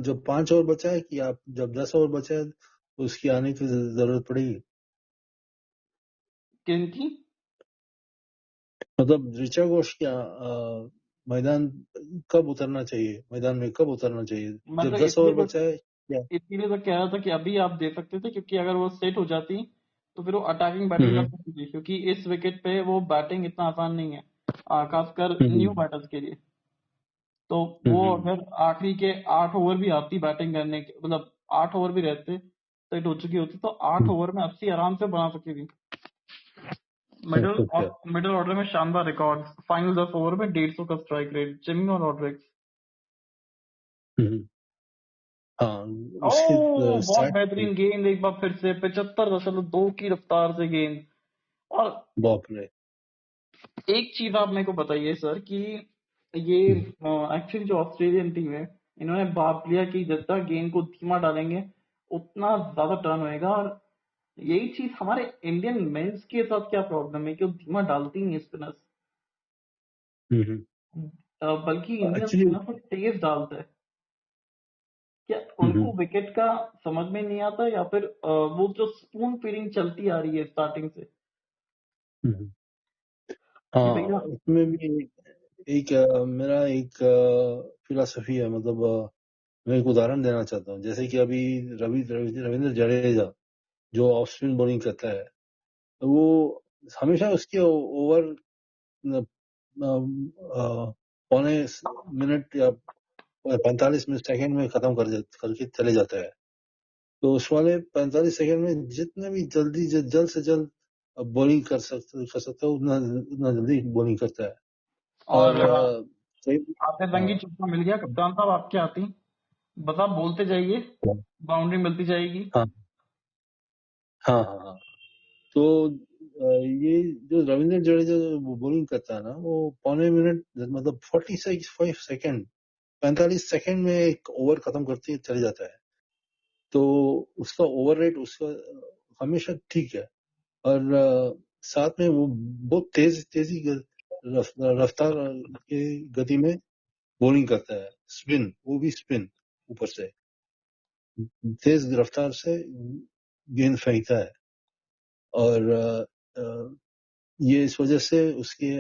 जब 5 ओवर बचा है कि आप जब 10 ओवर बचा है तो उसकी आने की जरूरत पड़ेगी? किनकी? मतलब ऋचा घोष क्या मैदान कब उतरना चाहिए, मैदान में कब उतरना चाहिए मैं जब तो 10 ओवर बचा है क्या? इसीलिए तो कह रहा था कि अभी आप दे सकते थे, क्योंकि अगर वो सेट हो जाती तो फिर वो अटैकिंग बैटिंग कर हम्म सकती थी, क्योंकि इस विकेट पे वो बैटिंग इतना आसान नहीं है, खासकर न्यू हम्म बैटर्स के लिए। तो वो हम्म अगर आखिरी के 8 ओवर भी आती बैटिंग करने के, मतलब 8 ओवर भी रहते सेट हो चुकी होती, तो 8 ओवर में 80 आराम से बना सकती थी। मिडिल अच्छा। और मिडिल ऑर्डर में शानदार रिकॉर्ड, फाइनल 10 ओवर में 150 का स्ट्राइक रेट, जिमी और रॉड्रिक्स। हम्म हाँ, उसके ओ बहुत स्टार्ट। बेहतरीन गेंद, एक बार फिर से 75.2 की रफ्तार से गेंद। और बाप रे। एक चीज आप मेरे को बताइए सर कि ये एक्चुअली जो ऑस्ट्रेलियन टीम है, इन्होंने भाप लिया कि जितना गेंद को धीमा डालेंगे उतना ज्यादा टर्न होएगा। और यही चीज हमारे इंडियन मेंस के साथ क्या प्रॉब्लम है कि वो धीमा डालती नहीं स्पिनर्स, बल्कि इंडियन एक्चुअली स्पिनर को तेज डालता है। क्या उनको विकेट का समझ में नहीं आता, या फिर वो जो स्पून फीडिंग चलती आ रही है स्टार्टिंग से कि हाँ, भैया। उसमें भी एक मेरा एक फिलॉसफी है, मतलब मैं एक उदाहरण देना चाहता हूँ। जैसे कि अभी रविंद्र जडेजा जो ऑफ स्पिन बॉलिंग करता है, तो वो हमेशा उसके ओवर 0.25 मिनट या 45 सेकंड में खत्म करके चले जाता है। तो उस वाले 45 सेकंड में जितने भी जल्द से जल्द बॉलिंग कर सकता है, उतना उतना जल्दी बॉलिंग करता है। और और सही। आते रंगी हाँ चुप्पा मिल गया कप्तान साहब आपके आती, बस आप बोलते जाइए, बाउंड्री मिलती जाएगी। हाँ हाँ हाँ हाँ। तो ये जो रविंद्र जडेजा जो बॉलिंग करता है ना, वो 0.25 मिनट मतलब 45 सेकंड 45 सेकंड में एक ओवर खत्म करते चले जाता है। तो उसका ओवर रेट उसका हमेशा ठीक है। और साथ में वो बहुत तेजी रफ्तार के गति में बॉलिंग करता है, स्पिन, वो भी स्पिन ऊपर से तेज रफ्तार से गेंद फेंकता है। और ये इस वजह से उसके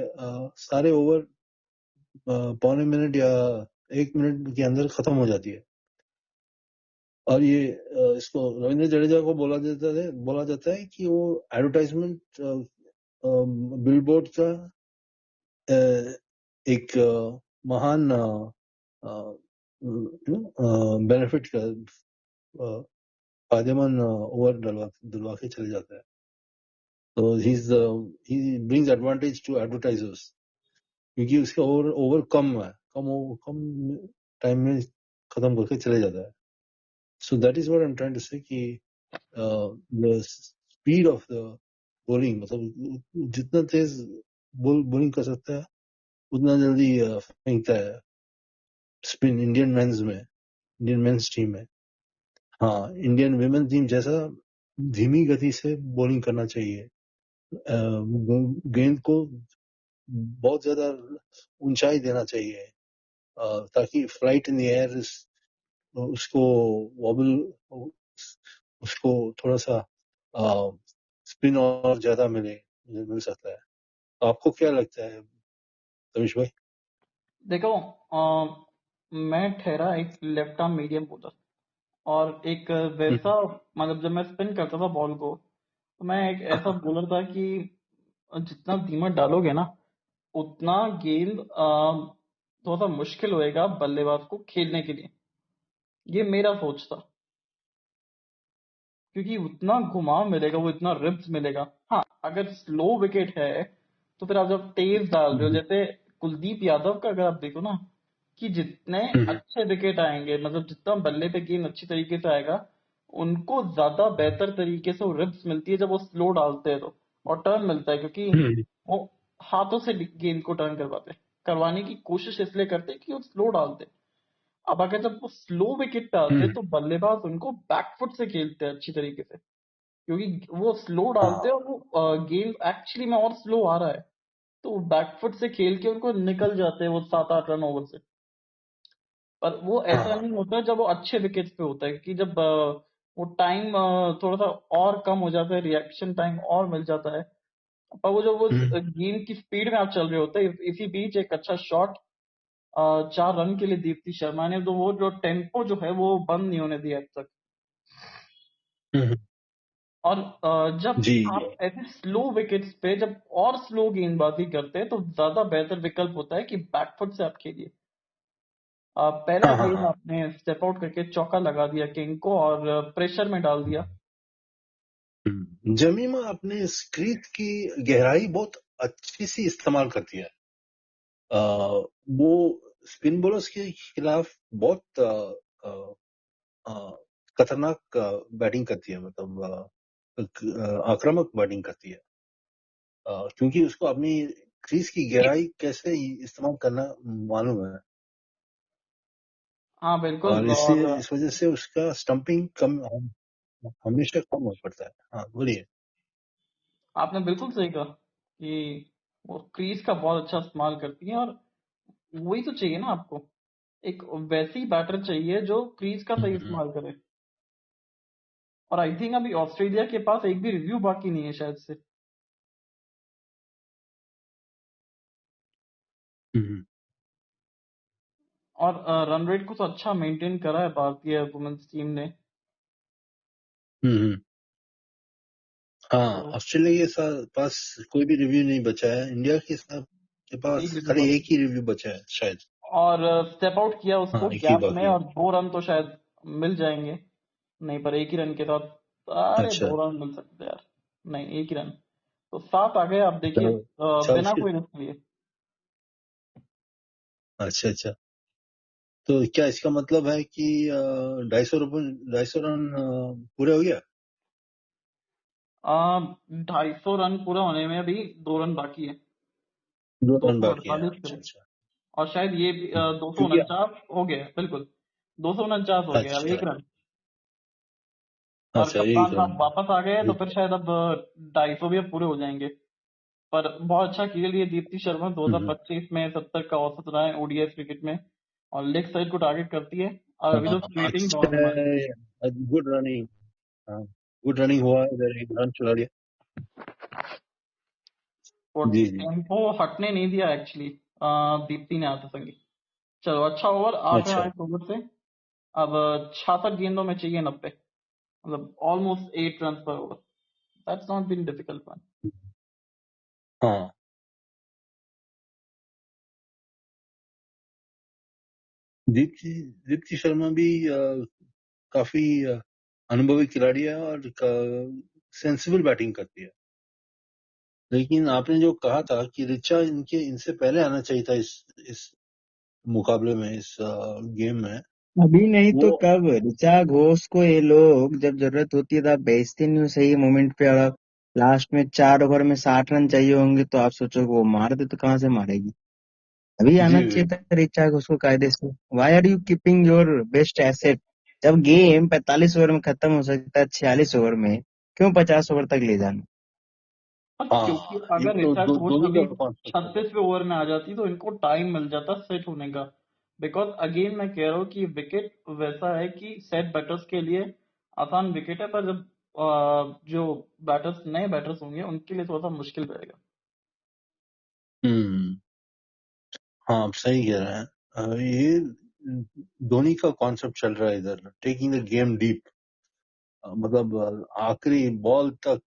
सारे ओवर 0.25 मिनट या 1 मिनट के अंदर खत्म हो जाती है। और ये इसको रविंद्र जडेजा को बोला जाता है कि वो एडवर्टाइजमेंट बिलबोर्ड का एक महान बेनिफिट का फायदेमंद ओवर दिलवा के चले जाता है। तो he brings advantage to advertisers, क्योंकि उसका ओवर कम टाइम में खत्म करके चले जाता है। So that is what I am trying to say कि the speed of the bowling, मतलब जितना तेज बॉलिंग कर सकता है उतना जल्दी फेंकता है स्पिन इंडियन मेंस टीम में। हाँ, इंडियन विमेन टीम जैसा धीमी गति से बॉलिंग करना चाहिए। गेंद को बहुत ज्यादा ऊंचाई देना चाहिए, ताकि फ्लाइट इन द एयर उसको वॉबल उसको थोड़ा सा स्पिन और ज्यादा मिल सकता है। आपको क्या लगता है तनिष भाई? देखो, मैं ठहरा एक लेफ्ट आर्म मीडियम बॉलर, और एक हम्म, वैसा, मतलब जब मैं स्पिन करता था बॉल को, तो मैं एक ऐसा हाँ, बॉलर था कि जितना धीमा डालोगे ना, उतना गेंद थोड़ा सा मुश्किल होएगा बल्लेबाज को खेलने के लिए। ये मेरा सोच था, क्योंकि उतना घुमाव मिलेगा, वो इतना रिब्स मिलेगा। हाँ, अगर स्लो विकेट है तो फिर आप जब तेज डाल रहे हो, हम्म, जैसे कुलदीप यादव का अगर आप देखो ना, कि जितने हम्म, अच्छे विकेट आएंगे, मतलब जितना बल्ले पे गेंद अच्छी तरीके से आएगा, उनको ज्यादा बेहतर तरीके से वो रिब्स मिलती है जब वो स्लो डालते हैं तो, और टर्न मिलता है, क्योंकि हम्म, वो हाथों से गेंद को टर्न करवाने की कोशिश इसलिए करते हैं कि वो स्लो डालते हैं। अब अगर जब वो स्लो विकेट पे आते हैं हम्म, तो बल्लेबाज उनको बैकफुट से खेलते हैं अच्छी तरीके से, क्योंकि वो स्लो डालते हैं हाँ, और वो गेंद एक्चुअली में और स्लो आ रहा है, तो वो बैकफुट से खेल के उनको निकल जाते हैं वो 7-8 रन ओवर से। पर वो ऐसा हाँ, नहीं होता जब वो अच्छे विकेट्स पे होता है, क्योंकि जब वो टाइम थोड़ा सा और कम हो जाता है, रिएक्शन टाइम और मिल जाता है। पर वो जब वो हम्म, गेंद की स्पीड में आप चल रहे होते हैं, इसी बीच एक अच्छा शॉट 4 रन के लिए दीप्ति शर्मा ने, तो वो जो टेम्पो जो है वो बंद नहीं होने दिया अब तक। हम्म, और जब जी, आप ऐसे स्लो विकेट्स पे जब और स्लो गेंदबाजी करते हैं तो ज्यादा बेहतर विकल्प होता है कि बैकफुट से आप खेलिए। पहला हाँ, हाँ, गेंद हाँ, आपने स्टेप आउट करके चौका लगा दिया किंग को, और प्रेशर में डाल दिया। जमीमा अपने स्क्रीज की गहराई बहुत अच्छी सी इस्तेमाल करती है। अ, वो स्पिन बॉलर्स के खिलाफ बहुत अ, खतरनाक बैटिंग करती है, मतलब आक्रामक बैटिंग करती है। क्योंकि उसको अपनी क्रीज की गहराई कैसे इस्तेमाल करना मालूम है, हाँ बिल्कुल। और इससे और इस वजह से उसका स्टंपिंग कम हमेशा कम हो पड़ता है। हाँ, बोलिए। आपने बिल्कुल सही कहा कि वो क्रीज का बहुत अच्छा इस्तेमाल करती है, और वही तो चाहिए ना आपको, एक वैसी बैटर चाहिए जो क्रीज का सही हम्म, इस्तेमाल करे। और आई थिंक अभी ऑस्ट्रेलिया के पास एक भी रिव्यू बाकी नहीं है शायद से। हम्म, और रन रेट को तो अच्छा मेंटेन करा है भारतीय वुमेन्स टीम ने। हम्म, हाँ, तो ऑस्ट्रेलिया के पास कोई भी रिव्यू नहीं बचा है। इंडिया के एक पास रिव्यू खाली बाकी, एक ही रिव्यू बचा है शायद। और स्टेप आउट किया उसको हाँ, एक ही गैप में, बाकी है। और 2 रन तो शायद मिल जाएंगे। नहीं, पर एक ही रन के साथ, अरे अच्छा, 2 रन मिल सकते हैं यार। नहीं, एक ही रन, तो 7 आ गए। आप देखिए तो अच्छा बिना उसके कोई रिस्क लिए। अच्छा, अच्छा, तो क्या इसका मतलब है कि 250 रन पूरे हो गया? 250 रन पूरा होने में अभी 2 रन बाकी है। दो दो रन सौ बाकी है, अड़तालीस अच्छा, करें, अच्छा। और शायद ये भी दो सौ क्योंकि उनचास हो गया है, बिल्कुल 249 हो गया, अब अच्छा, 1 रन। और अच्छा, एक कप्तान रन साहब वापस आ गए तो ठीक फिर है। शायद अब 250 भी अब पूरे हो जाएंगे। पर बहुत अच्छा खेल रही है दीप्ति शर्मा, हम्म, 2025 में 70 का औसत रहा है ओडीआई क्रिकेट में, और लेग साइड को टारगेट करती है। और अभी तो स्ट्रेटिंग अच्छा बहुत है हमारी। है, गुड रनिंग। हाँ, गुड रनिंग हुआ है, इधर एक रन चला लिया। और जी, जी, टेम्पो हटने नहीं दिया एक्चुअली दीप्ति ने आते संगी। चलो, अच्छा ओवर, 8 अच्छा। 8 ओवर से अब 66 गेंदों में चाहिए 90, मतलब ऑलमोस्ट 8 रन पर over. That's not been difficult one. हाँ, दीप्ति दीप्ति शर्मा भी काफी अनुभवी खिलाड़ी है, और सेंसिबल बैटिंग करती है। लेकिन आपने जो कहा था कि रिचा इनसे पहले आना चाहिए था इस मुकाबले में, इस गेम में, अभी नहीं वो तो कब? ऋचा घोष को ये लोग जब जरूरत होती है तो आप भेजते नहीं हो सही मोमेंट पे, और लास्ट में 4 ओवर में 60 रन चाहिए होंगे तो आप सोचो कि वो मार दे, तो कहाँ से मारेगी? अभी जी, आना चाहिए था ऋचा घोष को कायदे से। Why are you keeping your best asset? जब गेम 45 ओवर में खत्म हो सकता है, 46 ओवर में, क्यों 50 ओवर तक ले जाना? और क्योंकि हाँ, एक अगर तो ऋचा घोष धोनी अभी का कॉन्सेप्ट है। 36वें ओवर में आ जाती तो इनको टाइम मिल जाता सेट होने का। बिकॉज अगेन मैं कह रहा हूँ कि विकेट वैसा है कि सेट बैटर्स के लिए आसान विकेट है, पर जब जो बैटर्स नए बैटर्स होंगे उनके लिए थोड़ा सा मुश्किल रहेगा। हम्म। हाँ, आप सही कह रहे हैं। ये धोनी का कॉन्सेप्ट चल रहा है इधर, टेकिंग द गेम डीप। मतलब आखिरी बॉल तक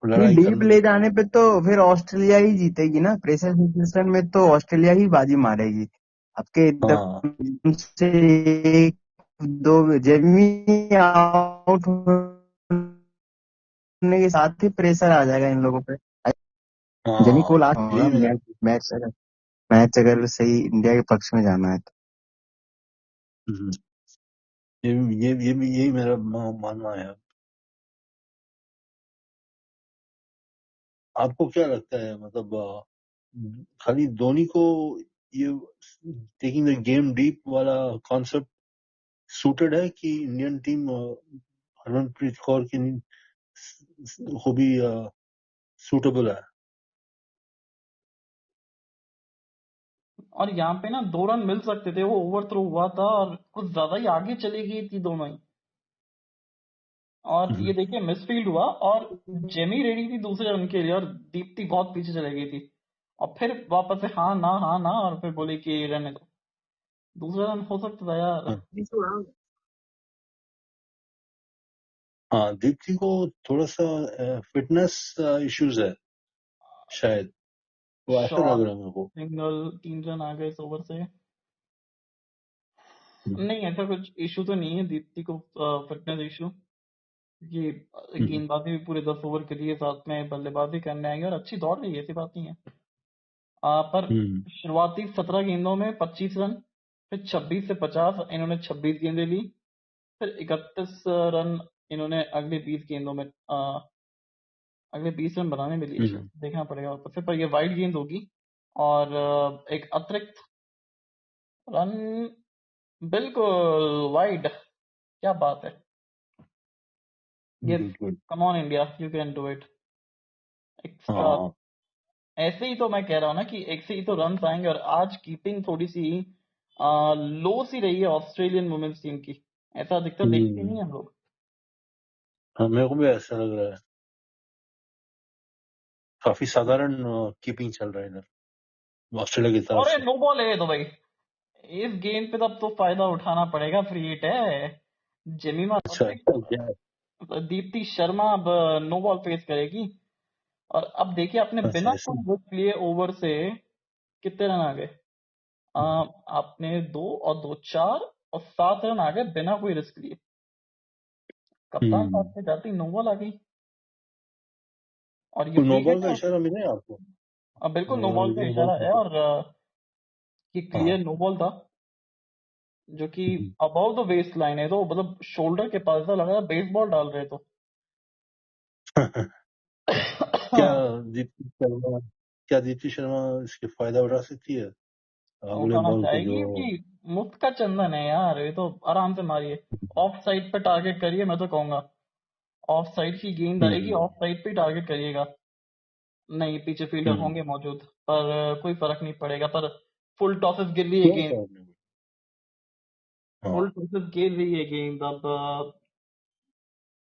लड़ाई डीप करने ले की। जाने पे तो फिर ऑस्ट्रेलिया ही जीतेगी ना, प्रेशर सिचुएशन में तो ऑस्ट्रेलिया ही बाजी मारेगी। आपके हाँ, एकदम से एक दो जेमी आउट होने के साथ ही प्रेशर आ जाएगा इन लोगों पे। जेमी को हाँ, लास्ट होगा यही मेरा। मैच मैच अगर मैच अगर सही इंडिया के पक्ष में जाना है तो। हम्म, यही मेरा मानना है। आपको क्या लगता है, मतलब खाली धोनी को ये टेकिंग द गेम डीप वाला कॉन्सेप्ट सूटेड है कि इंडियन टीम हरमनप्रीत कौर की को भी सूटेबल है? और यहाँ पे ना 2 रन मिल सकते थे, वो ओवर थ्रो हुआ था और कुछ ज्यादा ही आगे चली गई थी दोनों ही। और ये हम्म, देखिए मिसफील्ड हुआ और जेमी रेडी थी दूसरे रन के लिए और दीप्ति बहुत पीछे चली गई थी। और फिर वापस से हाँ ना और फिर बोले कि रहने दो, दूसरा रन हो सकता था यार। हाँ, हाँ, दीप्ति को थोड़ा सा फिटनेस इश्यूज है शायद, वो ऐसा लग शॉट, रहा है मेरे को। सिंगल, 3 रन आ गए इस ओवर से। हम्म, नहीं ऐसा कुछ इशू तो नहीं है दीप्ति को, फिटनेस इशू। ये हम्म, गेंदबाजी भी पूरे 10 ओवर के लिए साथ में बल्लेबाजी करने आएंगे और अच्छी दौड़ रही है, ऐसी बात नहीं है। पर हम्म, शुरुआती 17 गेंदों में 25 रन, फिर 26 से 50 इन्होंने 26 गेंदें ली, फिर 31 रन इन्होंने अगले 20 रन बनाने में लिए शायद, हम्म, देखना पड़ेगा वापस से, पर ये वाइड गेंद होगी। और एक अतिरिक्त रन, बिल्कुल वाइड, क्या बात है। Yes, good, good. Come on India, you can do it. Extra, हाँ, ऐसे ही तो मैं कह रहा हूँ ना कि एक से ही तो रन आएंगे। और आज कीपिंग थोड़ी सी लो सी रही है ऑस्ट्रेलियन वुमेन्स टीम की, ऐसा अधिकतर देखते नहीं हम्म, हैं हम लोग। हाँ, मेरे को भी ऐसा लग रहा है। काफी साधारण कीपिंग चल रहा है इधर ऑस्ट्रेलिया की तरफ और से। नो बॉल है तो भाई इस गेंद पे तो अब तो फायदा उठाना पड़ेगा, फ्री हिट है। जेमिमा अच्छा, अच्छा, क्या है? दीप्ति शर्मा अब नो बॉल फेस करेगी। और अब देखिए आपने अच्छा, बिना ऐसे। कोई रिस्क लिए ओवर से कितने रन आ गए। अ, आपने 2 और 2 4 और 7 रन आ गए बिना कोई रिस्क लिए। कप्तान साहब हम्म, से जाती नो बॉल आ गई और ये तो फ्री नो हिट बॉल का है। इशारा मिला है आपको? अब बिल्कुल नो बॉल का नो बॉल इशारा है का। और ये क्लियर हाँ। नो बॉल था, जो कि हम्म। अबव द वेस्ट लाइन है, तो मतलब शोल्डर के पास था, लग रहा है बेसबॉल डाल रहे तो। क्या दीप्ति शर्मा क्या दीप्ति शर्मा इसके फायदा उठा सकती है अगले उठाना बॉल को जो? चाहेगी कि मुफ्त का चंदन है यार, ये तो आराम से मारिए। ऑफ साइड पे टारगेट करिए, मैं तो कहूंगा ऑफ साइड की गेंद आएगी, हम्म, ऑफ साइड पे टारगेट करिएगा। नहीं पीछे फील्डर हम्म, होंगे मौजूद, पर कोई फर्क नहीं पड़ेगा। पर फुल टॉसेस गिर रही है क्यों गेंद, फॉर्म नहीं? फुल हाँ। टॉसेस गिर रही है गेंद। अब जी।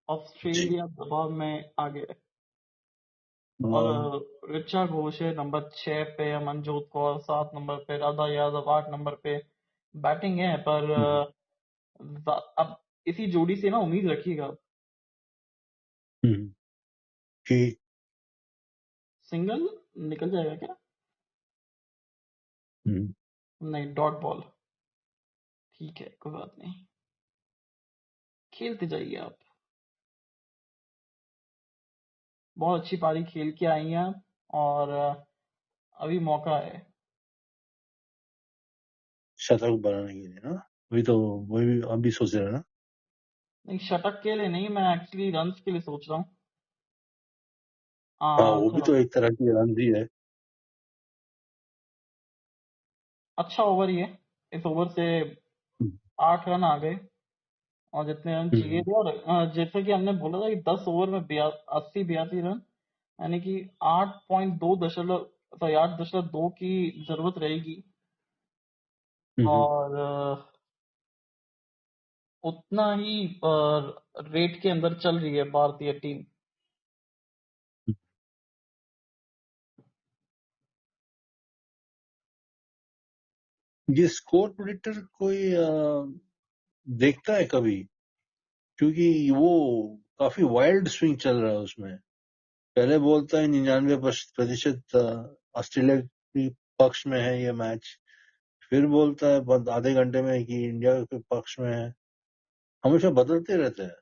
ऑस्ट्रेलिया दबाव में आ गया। और अम, ऋचा घोष है नंबर 6 पे, अमनजोत कौर 7 नंबर पे, राधा यादव 8 नंबर पे। बैटिंग है पर हम्म, अब इसी जोड़ी से ना उम्मीद रखिएगा। हम्म, कि सिंगल निकल जाएगा क्या? हम्म, नहीं, डॉट बॉल। ठीक है, कोई बात नहीं, खेलते जाइए आप। बहुत अच्छी पारी खेल के आई हैं आप, और अभी मौका है। शतक बनाने के लिए ना? वही भी आप भी सोच रहे हैं ना? नहीं, शतक के लिए नहीं, मैं एक्चुअली रन्स के लिए सोच रहा हूँ। हाँ, वो भी थोड़ा तो एक तरह की रणजी है। अच्छा ओवर ही है। इस ओवर से हम्म, 8 रन आ गए और जितने रन चाहिए हम्म, थे। और जैसे कि हमने बोला था कि 10 ओवर में 80-82 रन, यानी कि 8.2 की जरूरत रहेगी। हम्म, और उतना ही रेट के अंदर चल रही है भारतीय टीम। ये स्कोर प्रेडिक्टर कोई देखता है कभी? क्योंकि वो काफी वाइल्ड स्विंग चल रहा है उसमें। पहले बोलता है 99% ऑस्ट्रेलिया के पक्ष में है ये मैच, फिर बोलता है आधे घंटे में कि इंडिया के पक्ष में है। हमेशा बदलते रहते हैं।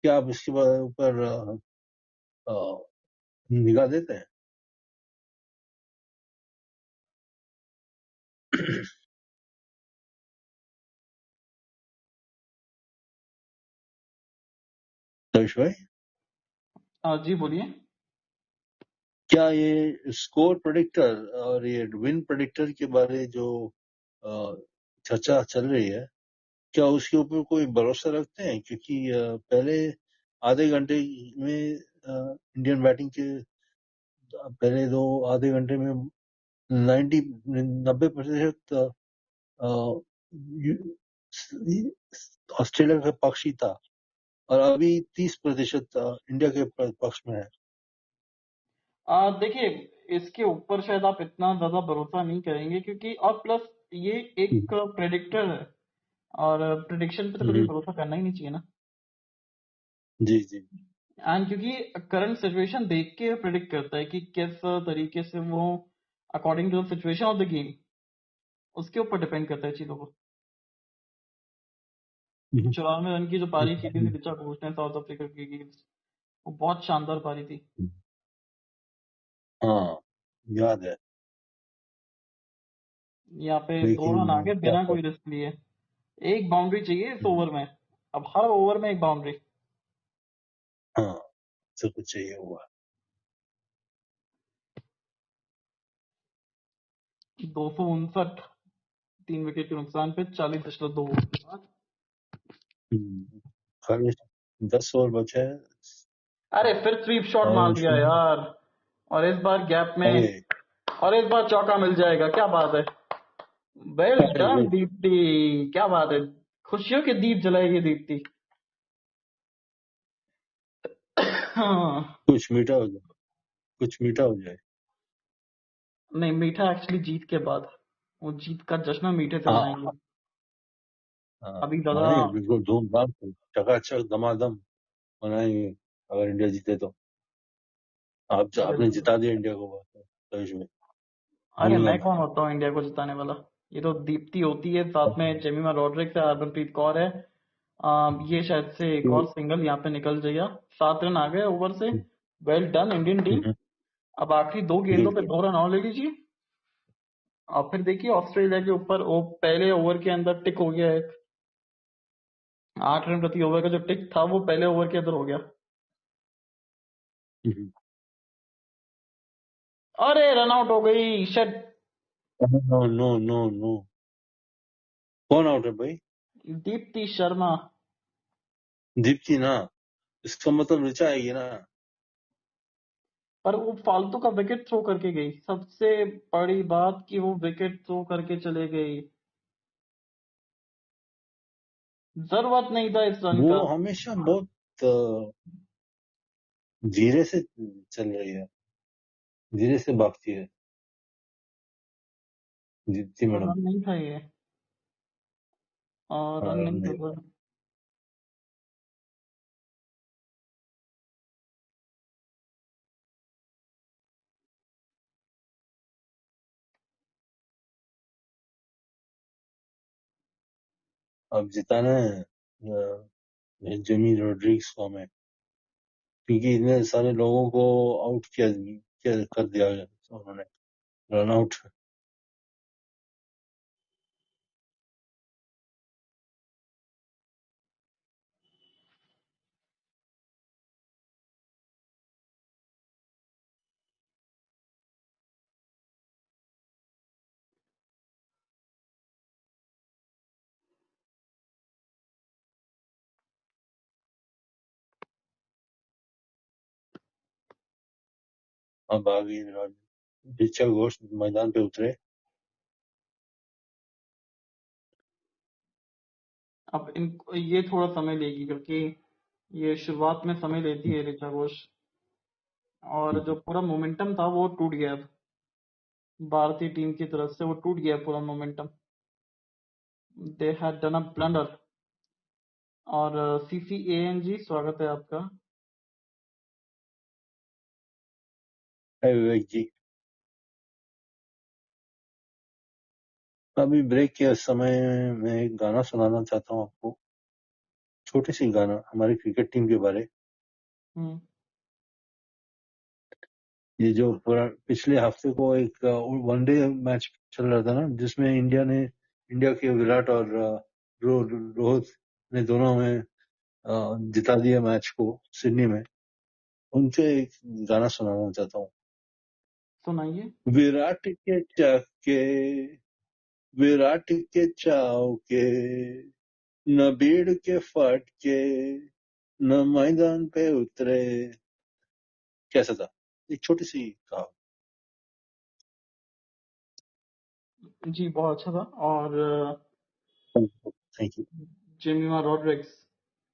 क्या आप इसके ऊपर निगाह देते हैं? तविश भाई, जी बोलिए। क्या ये स्कोर प्रेडिक्टर और ये विन प्रेडिक्टर के बारे जो चर्चा चल रही है, क्या उसके ऊपर कोई भरोसा रखते हैं? क्योंकि पहले आधे घंटे में इंडियन बैटिंग के पहले दो आधे घंटे में 90% ऑस्ट्रेलिया का पक्ष ही था, और अभी 30% इंडिया के पक्ष में है। देखिए, इसके ऊपर शायद आप इतना ज्यादा भरोसा नहीं करेंगे, क्योंकि और प्लस ये एक प्रेडिक्टर है, और प्रिडिक्शन पे तो कभी हम्म, भरोसा करना ही नहीं चाहिए ना। जी जी। एंड क्योंकि करंट सिचुएशन देख के प्रिडिक्ट करता है कि किस तरीके से वो according to the situation of the game, उसके ऊपर डिपेंड करता है चीजों को। हम्म, 94 रन की जो पारी की थी ऋचा घोष ने साउथ अफ्रीका की अगेंस्ट, वो बहुत शानदार पारी थी। हाँ, याद है। यहाँ पे 2 लेकिन रन आगे क्या बिना कर कोई रिस्क लिए। एक बाउंड्री चाहिए इस ओवर में, अब हर ओवर में एक बाउंड्री। हाँ, सब कुछ चाहिए हुआ। 259, 3 विकेट के नुकसान पे 40.2 ओवर के बाद। खाली 10 ओवर बचे हैं। अरे फिर स्वीप शॉट और मार दिया उसमें यार, और इस बार गैप अरे में, और इस बार चौका मिल जाएगा, क्या बात है। वेल डन अरे, दीप्ति, क्या बात है। खुशियों के दीप जलाएगी दीप्ति। हाँ। कुछ मीठा हो जाए, कुछ मीठा हो जाए। नहीं, मीठा एक्चुअली जीत के बाद, वो जीत का जश्न मीठे से हाँ मनाएंगे। हाँ, अभी दादा, मनाएंगे बिल्कुल धूमधाम से, चकाचक दमादम मनाएंगे। अगर इंडिया जीते तो अरे आपने जिता दिया इंडिया को बस, तो इसमें अरे भूलूंगा मैं मैं। कौन होता हूँ इंडिया को जिताने वाला। ये तो दीप्ति होती है, साथ में जेमिमा रॉड्रिक्स है, हरमनप्रीत कौर है। ये शायद से एक और सिंगल यहाँ पे निकल जाएगा। 7 रन आ गए ओवर से। Well done Indian team. अब आखिरी 2 गेंदों पे बिल्कुल। 2 रन और ले लीजिए। और फिर देखिए ऑस्ट्रेलिया के ऊपर, वो पहले ओवर के अंदर टिक हो गया एक 8 रन प्रति ओवर का जो टिक था, वो पहले ओवर के अंदर हो गया। अरे रन आउट हो गई शेट। नो नो नो नो, कौन आउट है भाई? दीप्ति शर्मा। दीप्ति ना, इसका मतलब ऋचा आएगी ना। पर वो फालतू का विकेट थ्रो करके गई, सबसे बड़ी बात कि वो विकेट थ्रो करके चले गई। जरूरत नहीं था इस रन वो का। हमेशा बहुत धीरे से चल रही है, धीरे से भागती है दीप्ति पर मैडम। रन नहीं था ये, और हाँ, रन रन नहीं था नहीं था। पर। अब जिताना है जेमी रोड्रिग्स को हमें, क्योंकि इतने सारे लोगों को आउट किया कर दिया उन्होंने, रन आउट। अब आ गई ऋचा घोष मैदान पे उतरे। अब ये थोड़ा समय लेगी क्योंकि ये शुरुआत में समय लेती है ऋचा घोष, और जो पूरा मोमेंटम था वो टूट गया। अब भारतीय टीम की तरफ से वो टूट गया पूरा momentum. They had done a blunder. और CCAN जी, स्वागत है आपका। हाय विवेक जी, अभी ब्रेक के समय में एक गाना सुनाना चाहता हूँ आपको, छोटी सी गाना हमारी क्रिकेट टीम के बारे। हम्म ये जो पिछले हफ्ते को एक वनडे मैच चल रहा था ना, जिसमें इंडिया के विराट और रोहित ने दोनों में जिता दिया मैच को सिडनी में। उनसे एक गाना सुनाना चाहता हूँ। सुनाइए। विराट के चक्के, विराट के चाव के, न भीड़ के फट के, न मैदान पे उतरे। कैसा था? एक छोटी सी कहावत। जी बहुत अच्छा था। और थैंक यू। जेमिमा रॉड्रिग्स।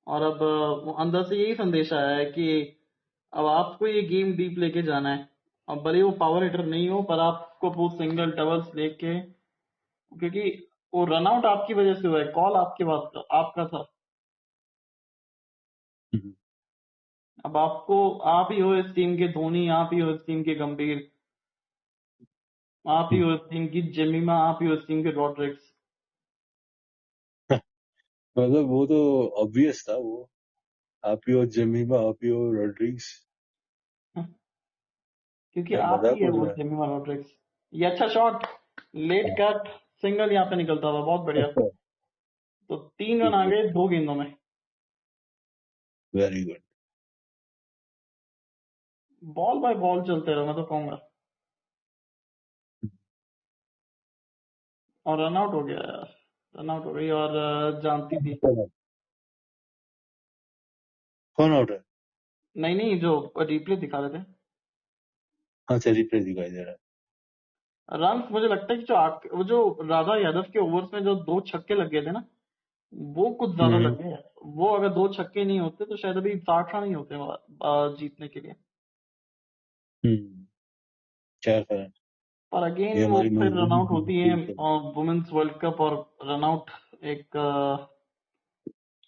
और अब वो अंदर से यही संदेश आया है कि अब आपको ये गेम डीप लेके जाना है। अब भले वो पावर हिटर नहीं हो, पर आपको वो सिंगल डबल्स लेके, क्योंकि वो रनआउट आपकी वजह से हुआ है, कॉल आपके बात आपका था। अब आपको, आप ही हो इस टीम के धोनी, आप ही हो इस टीम के गंभीर, आप ही हो इस टीम की जेमिमा, आप ही हो इस टीम के रॉड्रिक्स। मतलब वो तो ऑब्वियस था। वो आप ही हो जेमिमा, आप ही हो रॉड्रिग्स। क्योंकि क्या आप ही मजाक है हो वो रहा है? जेमिमा रॉड्रिक्स। ये अच्छा शॉट, लेट कट, सिंगल यहाँ पे निकलता था, बहुत बढ़िया। अच्छा, तो 3 रन ठीक आ है, गए 2 गेंदों में। Very good. Ball by ball चलते रहो, मैं तो कहूंगा। और रन आउट हो गया यार, रन आउट हो गई। और जानती थी। कौन आउट है? नहीं नहीं, जो रिप्ले दिखा रहे थे, हाँ, अच्छा, रिप्ले दिखाई दे रहा है। रन मुझे लगता है कि वो जो राधा यादव के ओवर्स में जो 2 छक्के लग गए थे ना, वो कुछ ज्यादा हम्म लग गए। वो अगर 2 छक्के नहीं होते तो शायद अभी 60 रन ही होते जीतने के लिए। हम्म, क्या करें, पर अगेन ये वो हमारी फिर रन मजबूरी आउट होती है। है। वुमेन्स वर्ल्ड कप और रन आउट एक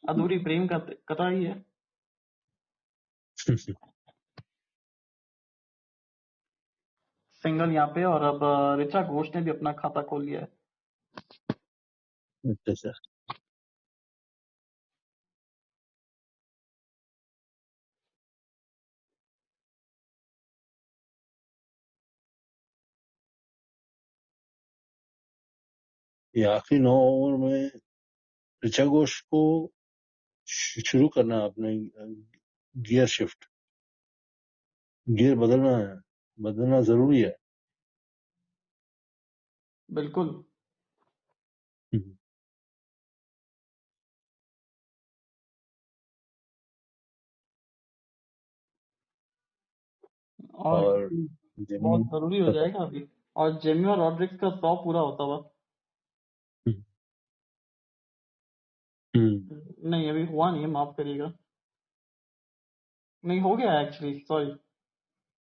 अधूरी प्रेम का कथा ही है। सिंगल यहाँ पे। और अब ऋचा घोष ने भी अपना खाता खोल लिया है। अच्छा अच्छा, ये आखिरी 9 ओवर में ऋचा घोष को शुरू करना है अपने गियर शिफ्ट, गियर बदलना जरूरी है। बिल्कुल। और और क्योंकि बहुत जमीन जरूरी हो खत्म। जाएगा अभी। और जेमी और रॉड्रिक्स का 100 पूरा होता हुआ। हम्म, नहीं अभी हुआ नहीं है, माफ करिएगा। नहीं हो गया एक्चुअली, सॉरी।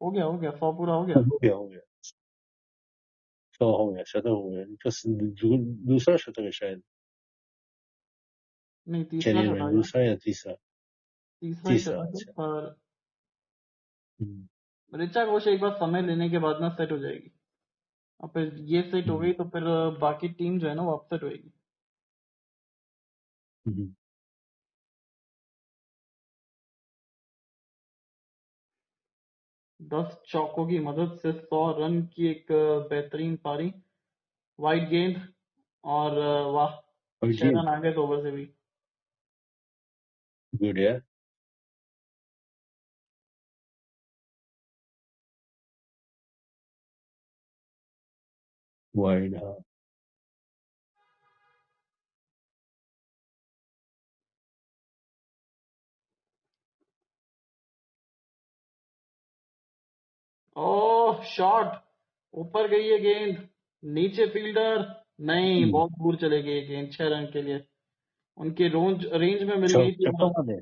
हो गया 100 पूरा हो गया। हो गया 100 हो गया, शतक हो गया इनका। दूसरा शतक है शायद नहीं तीसरा करियर में, शतक है। दूसरा या तीसरा। तीसरा ही तीसरा, शतक है। अच्छा। पर हम्म, ऋचा घोष एक बार समय लेने के बाद ना सेट हो जाएगी। और फिर ये सेट हो हम्म, गई तो फिर बाकी टीम जो है ना वो अपसेट होएगी। हम्म। 10 चौकों की मदद से 100 रन की एक बेहतरीन पारी, वाइड गेंद। और वाह, और 6 जी, रन आ गए तो ओवर से भी। गुड यार। वाइड, हाँ। ओह शॉट, ऊपर गई है गेंद, नीचे फील्डर, नहीं हम्म, बहुत दूर चले गई ये गेंद 6 रन के लिए। उनके रेंज में मिल गई थी छक्का और मारे।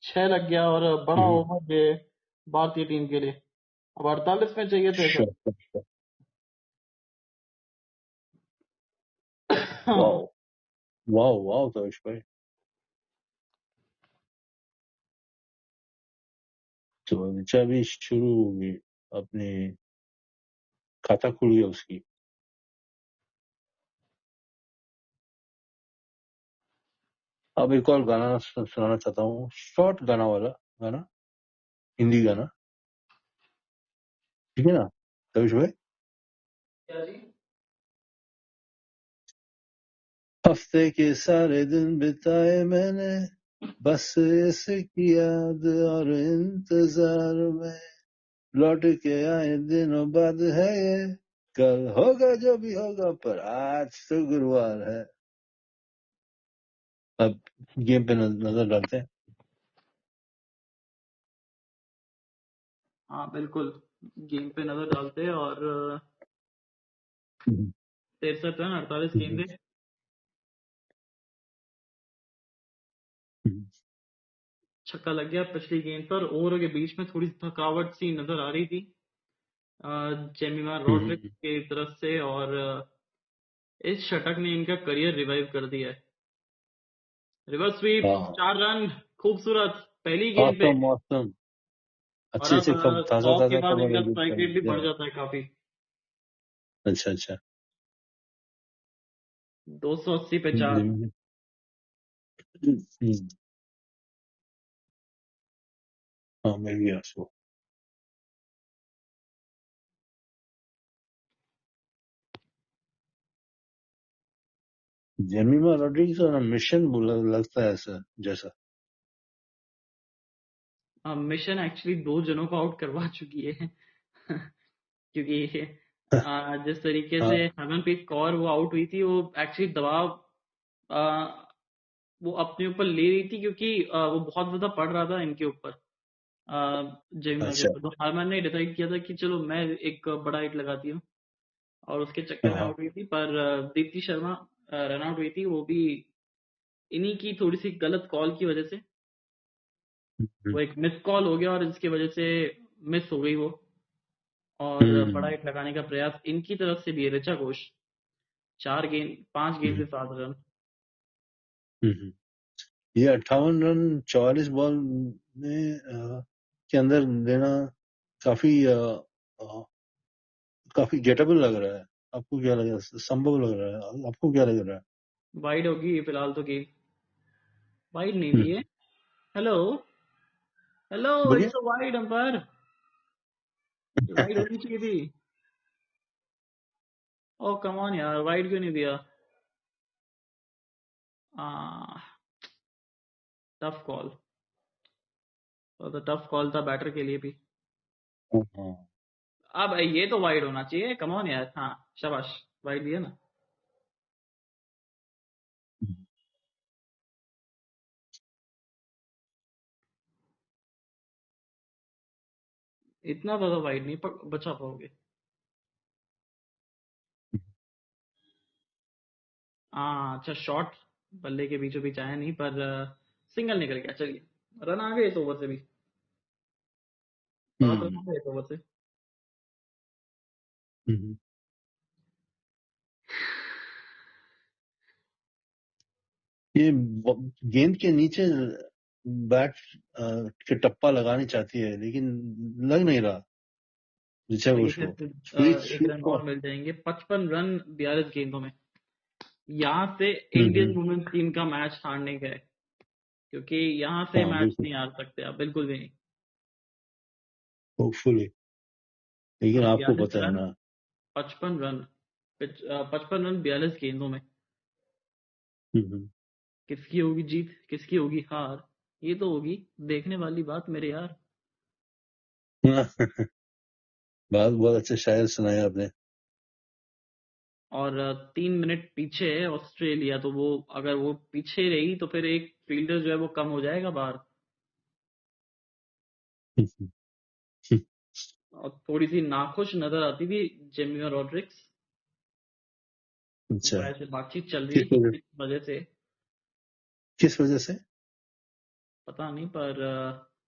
6 लग गया और बड़ा हम्म, ओवर है भारतीय टीम के लिए। अब 48 में चाहिए थे सर। अच्छा, वाह हाँ वाह वाह तविश भाई, तो ऋचा भी शुरू होगी, अपनी खाता खुल गया उसकी। अब एक और गाना सुनाना चाहता हूँ, शॉर्ट गाना वाला गाना, हिंदी गाना, ठीक है ना तविश भाई? क्या जी? हफ्ते के सारे दिन बिताए मैंने बस इसकी याद और इंतजार में, लौट के आए दिनों बाद है ये, कल होगा जो भी होगा पर आज तो गुरुवार है। अब गेम पे नजर डालते हैं। हाँ बिल्कुल, गेम पे नजर डालते हैं और 63 रन 48 गेंदे। छक्का लग गया पिछली गेंद पर। ओवरों के बीच में थोड़ी थकावट सी नजर आ रही थी जेमिमा रॉड्रिक्स की तरफ से और इस शतक ने इनका करियर रिवाइव कर दिया है। रिवर्स स्वीप, हाँ 4 रन, खूबसूरत पहली गेंद पे। मौसम मौसम और अच्छे अब अच्छे ताजा 100 के ताजा बाद खबर इनका है जो स्ट्राइक रेट भी बढ़ yeah, जाता है काफी। अच्छा अच्छा। 280 पे 4। हम्म, हम्म, हाँ मैं भी आंसू। जेमिमा रॉड्रिग्स और मिशन लगता है ऐसा जैसा। मिशन एक्चुअली 2 जनों को आउट करवा चुकी है क्योंकि जिस तरीके से हाँ हरमनप्रीत कौर वो आउट हुई थी, वो एक्चुअली दबाव आ, वो अपने ऊपर ले रही थी क्योंकि वो बहुत ज्यादा पड़ रहा था इनके ऊपर, जेमिमा के अच्छा। ऊपर। तो हरमन ने डिसाइड किया था कि चलो मैं एक बड़ा हिट लगाती हूँ और उसके चक्कर में हाँ आउट हुई थी। पर दीप्ति शर्मा रन आउट हुई थी, वो भी इन्हीं की थोड़ी सी गलत कॉल की वजह से। वो एक मिस कॉल हो गया और इसकी वजह से मिस हो गई वो। और बड़ा हम्म, हिट लगाने का प्रयास इनकी तरफ से भी है। ऋचा घोष 5 गेंद हम्म, से 7 रन। हम्म। ये 58 रन 44 बॉल में के अंदर देना काफी काफी गेटेबल लग रहा है। आपको क्या लग रहा है, संभव लग रहा है? आपको क्या लग रहा है? वाइड होगी फिलहाल तो गेंद, वाइड नहीं दी है। हम्म, हेलो हेलो, बोलिए। It's a wide umpire, wide होनी चाहिए थी। ओ कम ऑन यार, वाइड क्यों नहीं दिया? टफ कॉल, तो टफ कॉल था बैटर के लिए भी। हाँ, अब ये तो वाइड होना चाहिए, कम ऑन यार। हाँ शाबाश, वाइड दिया ना। इतना ज्यादा वाइड नहीं बचा पाओगे। हाँ अच्छा शॉट, बल्ले के बीचों बीच आया नहीं पर सिंगल निकल गया। चलिए, रन आ गए इस ओवर से भी, 7 रन हम्म, आ गए इस ओवर से। हम्म। ये गेंद के नीचे बैट के टप्पा लगानी चाहती है लेकिन लग नहीं रहा ऋचा चलिए घोष फिर को। स्वीट एक स्वीट रन और बॉल। मिल जाएंगे। 55 रन 42 गेंदों में यहाँ से इंडियन हम्म, वुमेन्स टीम का मैच हारने गए, क्योंकि यहाँ से हाँ मैच बिल्कुल, नहीं हार सकते आप, बिल्कुल भी नहीं। होपफुली। लेकिन अब आपको 42 पता है रन ना। 55 रन 55 रन 42 गेंदों में हम्म, किसकी होगी जीत, किसकी होगी हार, ये तो होगी देखने वाली बात मेरे यार। हाँ, बात बहुत अच्छे शायर सुनाए आपने। और 3 मिनट पीछे है ऑस्ट्रेलिया, तो वो अगर वो पीछे रही तो फिर एक फील्डर जो है वो कम हो जाएगा बाहर। और थोड़ी सी नाखुश नजर आती थी जेमिमा रॉड्रिक्स, अच्छा, वो ऐसे बातचीत चल रही किस है कि वजह? किस वजह से। किस वजह से? पता नहीं, पर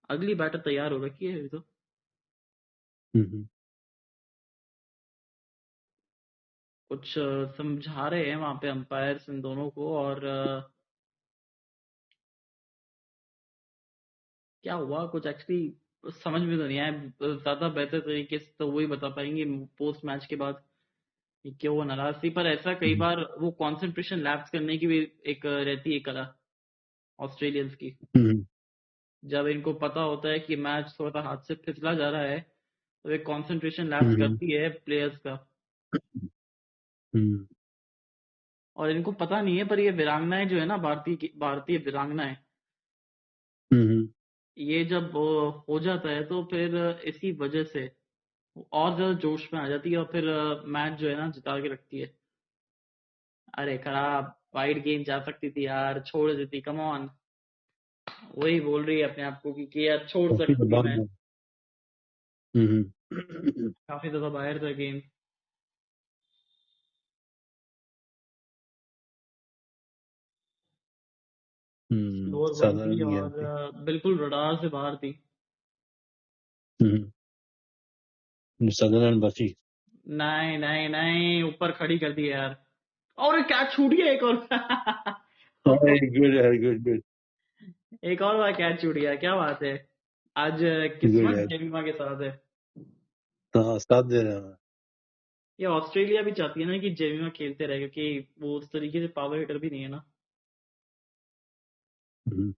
अगली बैटर तैयार हो रखी है अभी तो। हम्म, कुछ समझा रहे हैं वहां पे अंपायर्स इन दोनों को, और क्या हुआ कुछ एक्चुअली समझ में तो नहीं आया। ज्यादा बेहतर तरीके से तो वही बता पाएंगे पोस्ट मैच के बाद कि क्यों वो नाराज थी। पर ऐसा कई हम्म, बार वो कंसंट्रेशन लैप्स करने की भी एक रहती है कला ऑस्ट्रेलियंस की। हम्म, जब इनको पता होता है कि मैच थोड़ा सा हाथ से फिसला जा रहा है, तो एक कंसंट्रेशन लैप्स हम्म, करती है प्लेयर्स का। हम्म, और इनको पता नहीं है, पर ये वीरांगनाएं जो है ना, भारतीय वीरांगनाएं, हम्म, ये जब हो जाता है तो फिर इसी वजह से वो और ज्यादा जोश में आ जाती है, और फिर मैच जो है ना जिता के रखती है। अरे खराब वाइड गेंद जा सकती थी यार, छोड़ देती, कम ऑन। वही बोल रही है अपने आप को कि यार छोड़ काफी सकती थी दबाव मैं। में। हम्म, काफी ज्यादा बाहर था गेंद। स्लोअर वन थी साधारण ज्ञान और थी। बिल्कुल रडार से बाहर थी। साधारण बची। नहीं नहीं नहीं, ऊपर खड़ी कर दी यार। और कैच छूट गया एक और। गुड है, गुड गुड एक और बार कैच छूट गया, क्या बात है। आज गुड किस्मत है। जेमिमा के साथ है। हाँ, साथ दे रहे हैं। ये ऑस्ट्रेलिया भी चाहती है ना कि जेमिमा खेलते रहे, क्योंकि वो उस तरीके से पावर हिटर भी नहीं है ना। हम्म,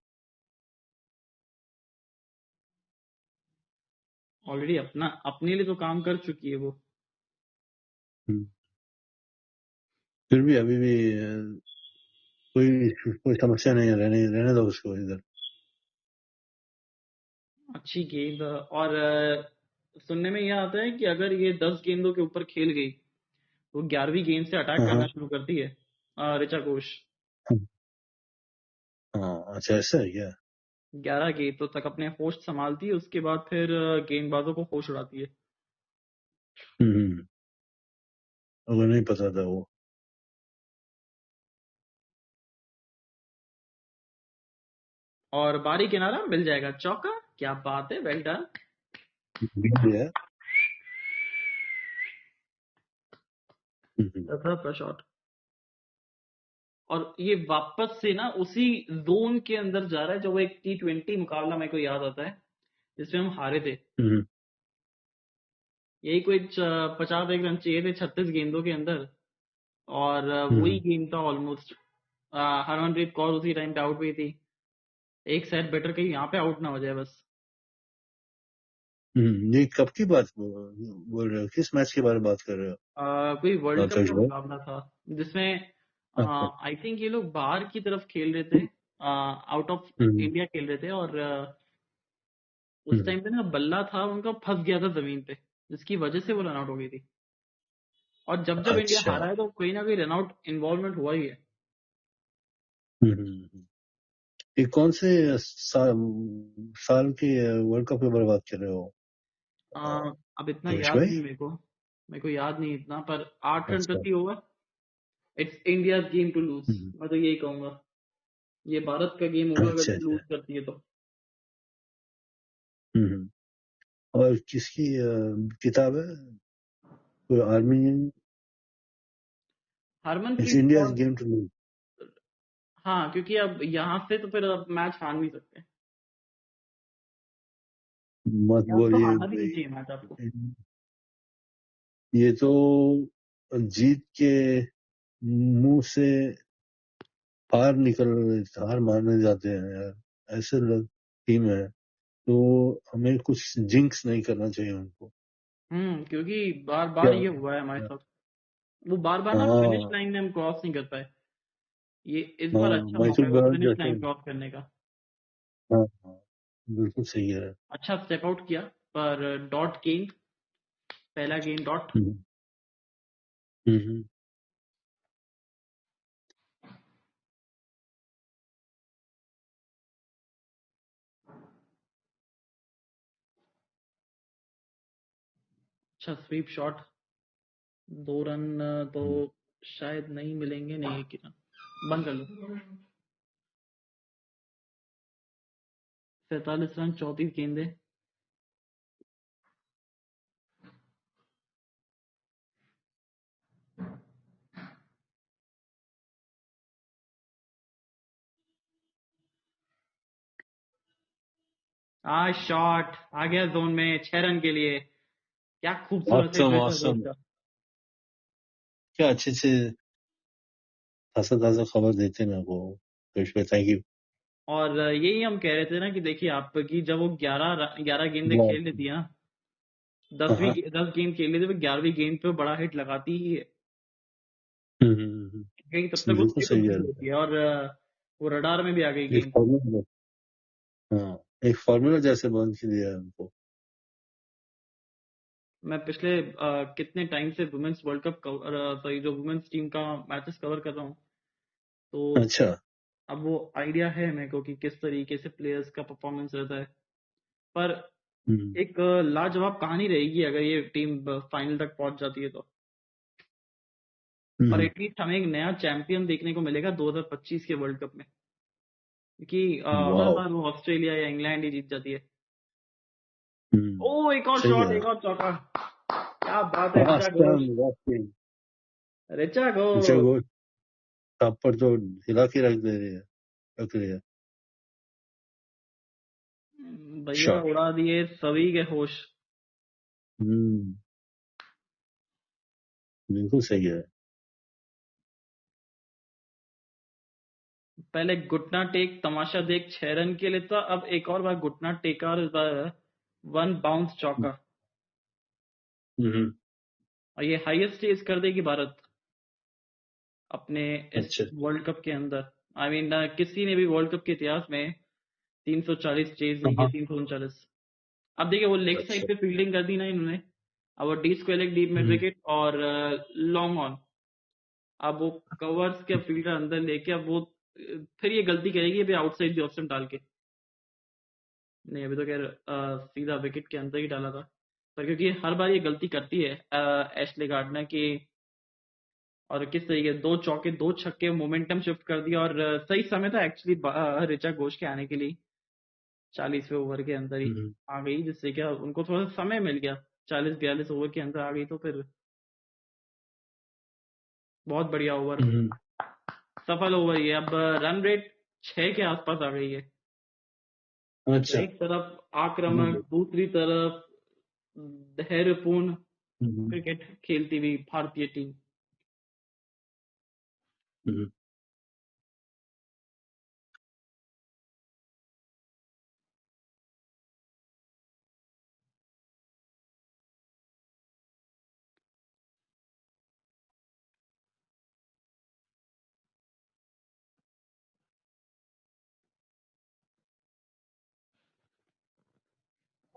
ऑलरेडी अपने लिए तो काम कर चुकी है वो। हम्म। फिर भी अभी भी कोई कोई समस्या नहीं है, रहने रहने दो उसको इधर। अच्छी गेंद। और सुनने में यह आता है कि अगर ये 10 गेंदों के ऊपर खेल गई तो 11वीं गेंद से अटैक हाँ, हाँ, करना शुरू करती है ऋचा घोष। हाँ, अच्छा ऐसा है क्या? 11 गेंदों तक अपने होश संभालती है, उसके बाद फिर गेंदबाजों को होश उड़ाती है। हम्म, अगर नहीं पता था वो। और बारी किनारा मिल जाएगा चौका। क्या बात है, वेल डन। भी है। रफा शॉट। और ये वापस से ना उसी जोन के अंदर जा रहा है जो वो एक T20 मुकाबला मेरे को याद आता है जिसमें हम हारे थे। हम्म, यही कोई 51 रन चाहिए थे 36 गेंदों के अंदर। और वही हम्म, गेम था ऑलमोस्ट। हरमनप्रीत कौर उसी टाइम पे आउट हुई थी। एक सेट बेटर कहीं यहाँ पे आउट ना हो जाए बस। ये कब की बात बोल रहे हो? किस मैच के बारे में बात कर रहे हो? कोई वर्ल्ड कप अध्यक्ष का भाई। मुकाबला था जिसमें अच्छा। आई थिंक ये लोग बाहर की तरफ खेल रहे थे, आउट ऑफ हम्म, इंडिया खेल रहे थे। और उस हम्म, टाइम पे ना बल्ला था उनका फंस गया था जमीन पे, जिसकी वजह से वो रन आउट हो गई थी। और जब जब इंडिया अच्छा। हारा है तो कहीं ना कहीं रन आउट इन्वॉल्वमेंट हुआ ही है। ये कौन से साल के वर्ल्ड कप के बारे में बात कर रहे हो अब इतना अध्यक्ष याद भाई? नहीं मेरे को याद नहीं इतना, पर 8 रन अच्छा। प्रति over. It's India game to lose. Hmm, मैं तो यही कहूंगा, ये भारत का गेम होगा अगर अच्छा ये अच्छा। लूज करती है तो। हम्म, और किसकी किताब है? कोई Armenian? It's Harmanpreet India Kaur. Game to lose. हाँ, क्योंकि अब यहाँ से तो फिर अब मैच हार नहीं सकते। मत यहाँ से तो बोलिए हारना भी नहीं भाई। चाहिए मैच आपको। ये तो जीत के मुंह से हार मारने जाते हैं यार, ऐसे लोग टीम है। तो हमें कुछ जिंक्स नहीं करना चाहिए उनको। क्योंकि बार बार क्या? ये हुआ है हमारे साथ। वो बार बार ना फिनिश हाँ, लाइन में हम क्रॉस नहीं कर पाए। ये इस बार हाँ, अच्छा मौका मैसूर है वो भारत फिनिश जैसे। लाइन क्रॉस करने का। हाँ, हाँ, बिल्कुल सही है। अच्छा स्टेप आउट किया, पर डॉट गेंद, पहला गेंद डॉट। हम्म, हम्म, अच्छा स्वीप शॉट। 2 रन तो हम्म। शायद नहीं मिलेंगे, नहीं कि ना। बंद कर लो। 47 रन 34 गेंदे। शॉट आ गया जोन में 6 रन के लिए। क्या खूबसूरत hit awesome Richa Ghosh awesome, का। क्या अच्छे से ताजा ताजा खबर देते मेरे को कृष भाई, थैंक यू। और यही हम कह रहे थे ना कि देखिए आपकी जब वो 11 गेंदें वाह, खेल लेती है ना, हाँ, 10 गेंद खेल लेती है, 11वीं गेंद पे बड़ा हिट लगाती ही है, क्योंकि तब तक वो बिल्कुल स्लिप सही बनी कह रहे होती है और वो रडार में भी आ गई हैं। एक गेंद। फॉर्मूला, हाँ, एक फॉर्मूला जैसे बंद कर दिया है उनको। मैं पिछले कितने टाइम से वुमेन्स वर्ल्ड कप सॉरी जो वुमेन्स टीम का मैचेस कवर कर रहा हूँ, तो अच्छा। अब वो आइडिया है मेरे को कि किस तरीके से प्लेयर्स का परफॉर्मेंस रहता है। पर हम्म, एक लाजवाब कहानी रहेगी अगर ये टीम फाइनल तक पहुंच जाती है तो। और हम्म, एटलीस्ट हमें एक नया चैंपियन देखने को मिलेगा 2025 के वर्ल्ड कप में, क्योंकि हर वाह, बार वो ऑस्ट्रेलिया या इंग्लैंड ही जीत जाती है। हम्म, ओ एक और सही शॉट, कह एक रहा। और चौका। क्या बात है ऋचा लास्ट घोष। टाइम वाकई ऋचा ऋचा घोष घोष टॉप पर तो हिला के रख रही है भैया शॉट। उड़ा दिए सभी के होश। हम्म, बिल्कुल सही है। पहले घुटना टेक तमाशा देख 6 रन के लिए था, अब एक और बार घुटना टेका और इस बार 1 बाउंस चौका। हम्म, और ये हाईएस्ट चेज कर देगी भारत अपने इस अच्छा। वर्ल्ड कप के अंदर। आई मीन किसी ने भी वर्ल्ड कप के इतिहास में 340 चेज नहीं किया, हाँ, 339। अब देखिए वो लेग अच्छा। साइड पे फील्डिंग कर दी ना इन्होंने, अब वो the square leg, deep mid hmm, wicket और लॉन्ग ऑन। अब वो कवर्स के फील्डर अंदर लेके अब वो फिर ये गलती करेगी अभी आउटसाइड द ऑप्शन डाल के। नहीं अभी तो खैर सीधा विकेट के अंदर ही डाला था, पर क्योंकि ये हर बार ये गलती करती है एशले गार्डनर की। और किस तरीके 2 चौके 2 छक्के मोमेंटम शिफ्ट कर दिया, और सही समय था एक्चुअली ऋचा घोष के आने के लिए। 40वें ओवर के अंदर ही हम्म, आ गई, जिससे क्या उनको थोड़ा सा समय मिल गया। 40-42 ओवर के अंदर आ गई तो फिर बहुत बढ़िया ओवर, हम्म, सफल ओवर ये। अब रन रेट 6 के आसपास आ गई है। तो अच्छा। एक तरफ आक्रामक, दूसरी तरफ धैर्यपूर्ण हम्म, क्रिकेट खेलती हुई भारतीय टीम। हम्म,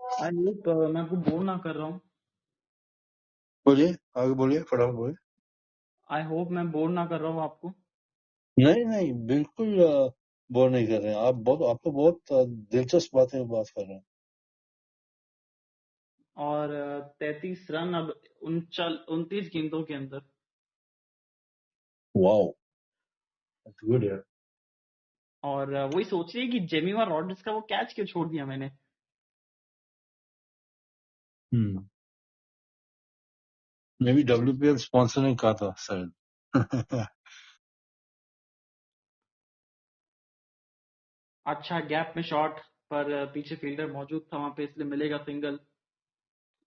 आई होप मैं आपको बोर ना कर रहा हूँ। बोलिए, आगे बोलिए, फटाफट बोलिए। आई होप मैं बोर ना कर रहा हूँ आपको। नहीं नहीं, बिल्कुल बोर नहीं कर रहे हैं आप। आप तो बहुत दिलचस्प बात कर रहे हैं। और 33 रन अब 29 गेंदों के अंदर। वाओ, गुड यार। और वही सोच रही है कि जेमिमा रॉड्रिक्स का वो कैच क्यों छोड़ दिया मैंने। हम्म, मे बी WPL स्पॉन्सर ने कहा था शायद। अच्छा गैप में शॉट, पर पीछे फील्डर मौजूद था वहां पे, इसलिए मिलेगा सिंगल।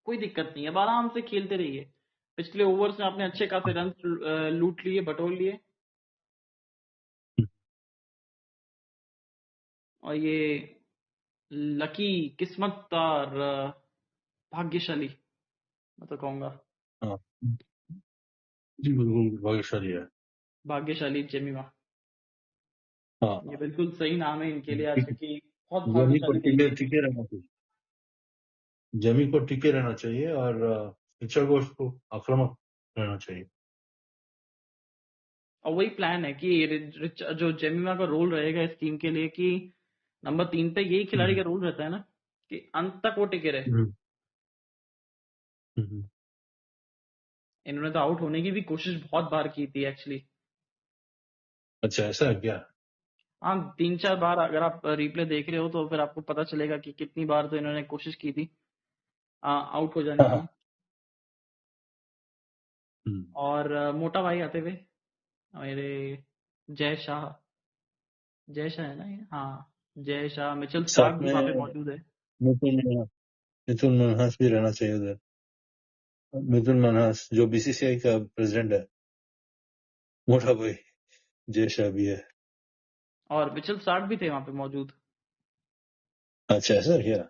कोई दिक्कत नहीं है, अब आराम से खेलते रहिए। पिछले ओवर्स में आपने अच्छे खासे रन लूट लिए, बटोर लिए। और ये लकी, किस्मत और भाग्यशाली मैं तो कहूंगा, हाँ जी, बिल्कुल भाग्यशाली है। भाग्यशाली जेमिमा। हाँ, ये बिल्कुल सही नाम है इनके लिए आज, ठीक है। क्योंकि बहुत जमी को भाग्यशाली तरीके से। टिके रहना चाहिए। जमी को टिके रहना चाहिए और ऋचा घोष को आक्रामक रहना चाहिए। और वही प्लान है कि जो जेमिमा का रोल रहेगा इस टीम के लिए, कि नंबर 3 पे यही खिलाड़ी का हम्म, रोल रहता है ना, कि अंत तक वो टिके रहे। हम्म, हम्म, इन्होंने तो आउट होने की भी कोशिश बहुत बार की थी एक्चुअली। अच्छा, ऐसा है क्या? हाँ 3-4 बार अगर आप रिप्ले देख रहे हो तो फिर आपको पता चलेगा कि कितनी बार तो इन्होंने कोशिश की थी आउट हो जाने की। और मोटा भाई आते हुए मेरे जय शाह है ना ये? हाँ जय शाह, मिचेल स्टार्क साथ भी में वहाँ पे मौजूद है। मिथुन मनहास भी रहना चाहिए उधर। मिथुन मनहास जो बीसीसीआई का प्रेसिडेंट है, मोटा भाई जय शाह भी है। और मिचेल स्टार्क भी थे वहाँ पे मौजूद। अच्छा ऐसा क्या?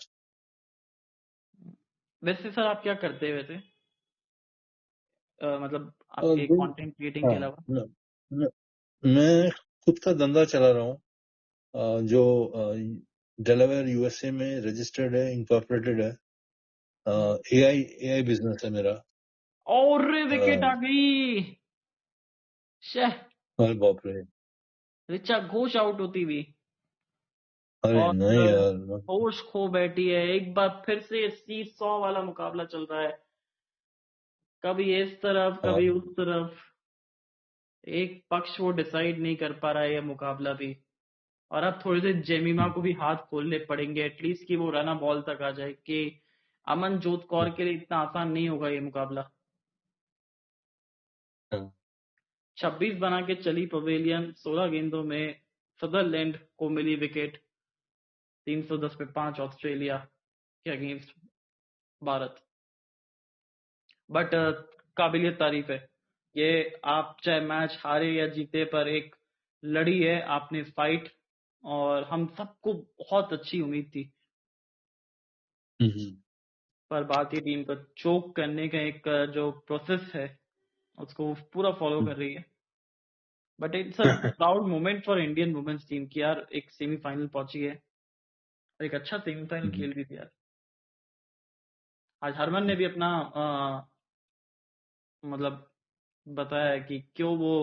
वैसे सर आप क्या करते हैं वैसे मतलब आपके दिन कंटेंट क्रिएटिंग हाँ के अलावा? न- मैं खुद का धंधा चला रहा हूँ, जो डेलावेयर यूएसए में रजिस्टर्ड है, इंकॉर्पोरेटेड है। एआई बिजनेस है मेरा। और विकेट आ गई। शे, अरे बाप रे! ऋचा घोष आउट होती हुई अरे और नहीं यार। होश खो बैठी है। एक बार फिर से सी 100 वाला मुकाबला चल रहा है, कभी इस तरफ कभी उस तरफ। एक पक्ष वो डिसाइड नहीं कर पा रहा है ये मुकाबला भी। और अब थोड़ी देर जेमिमा को भी हाथ खोलने पड़ेंगे एटलीस्ट कि वो रना बॉल तक आ जाए, कि अमनजोत कौर के लिए इतना आसान नहीं होगा ये मुकाबला। 26 बना के चली पवेलियन, 16 गेंदों में सदरलैंड को मिली विकेट। 310 पे 5 ऑस्ट्रेलिया के अगेंस्ट भारत। बट काबिलियत तारीफ है ये। आप चाहे मैच हारे या जीते, पर एक लड़ी है आपने फाइट, और हम सबको बहुत अच्छी उम्मीद थी। पर भारतीय टीम को चोक करने का एक जो प्रोसेस है उसको पूरा फॉलो कर रही है। But it's a proud moment for Indian women's team कि यार एक सेमीफाइनल पहुंची है, और एक अच्छा सेमीफाइनल खेल रही थी यार। आज हरमन ने भी अपना मतलब बताया है कि क्यों वो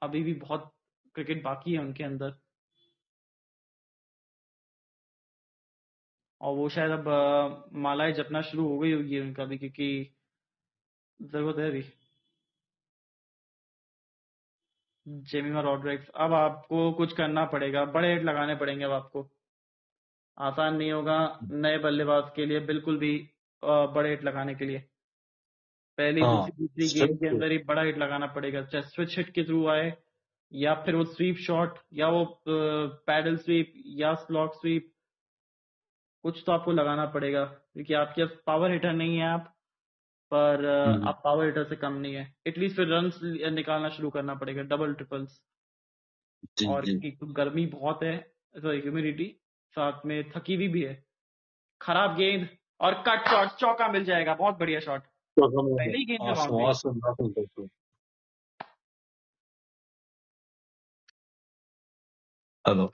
अभी भी बहुत क्रिकेट बाकी है उनके अंदर, और वो शायद अब मालाएं जपना शुरू हो गई होगी उनका भी, क्योंकि जरूरत है अभी। जेमिमा रॉड्रिक्स, अब आपको कुछ करना पड़ेगा, बड़े हिट लगाने पड़ेंगे अब आपको। आसान नहीं होगा नए बल्लेबाज के लिए बिल्कुल भी बड़े हिट लगाने के लिए। पहली दूसरी तीसरी गेंद के अंदर ही बड़ा हिट लगाना पड़ेगा, चाहे स्विच हिट के थ्रू आए, या फिर वो स्वीप शॉट, या वो पैडल स्वीप, या स्लॉक स्वीप। कुछ तो आपको लगाना पड़ेगा, क्योंकि आपके पावर हिटर नहीं है आप, पर आप पावर हिटर से कम नहीं है। एटलीस्ट फिर रन निकालना शुरू करना पड़ेगा, डबल ट्रिपल्स। और एक तो गर्मी बहुत है, ह्यूमिडिटी, साथ में थकी हुई भी है। खराब गेंद और कट शॉट, चौका मिल जाएगा, बहुत बढ़िया शॉट, पहली गेंद पे boundary. Hello.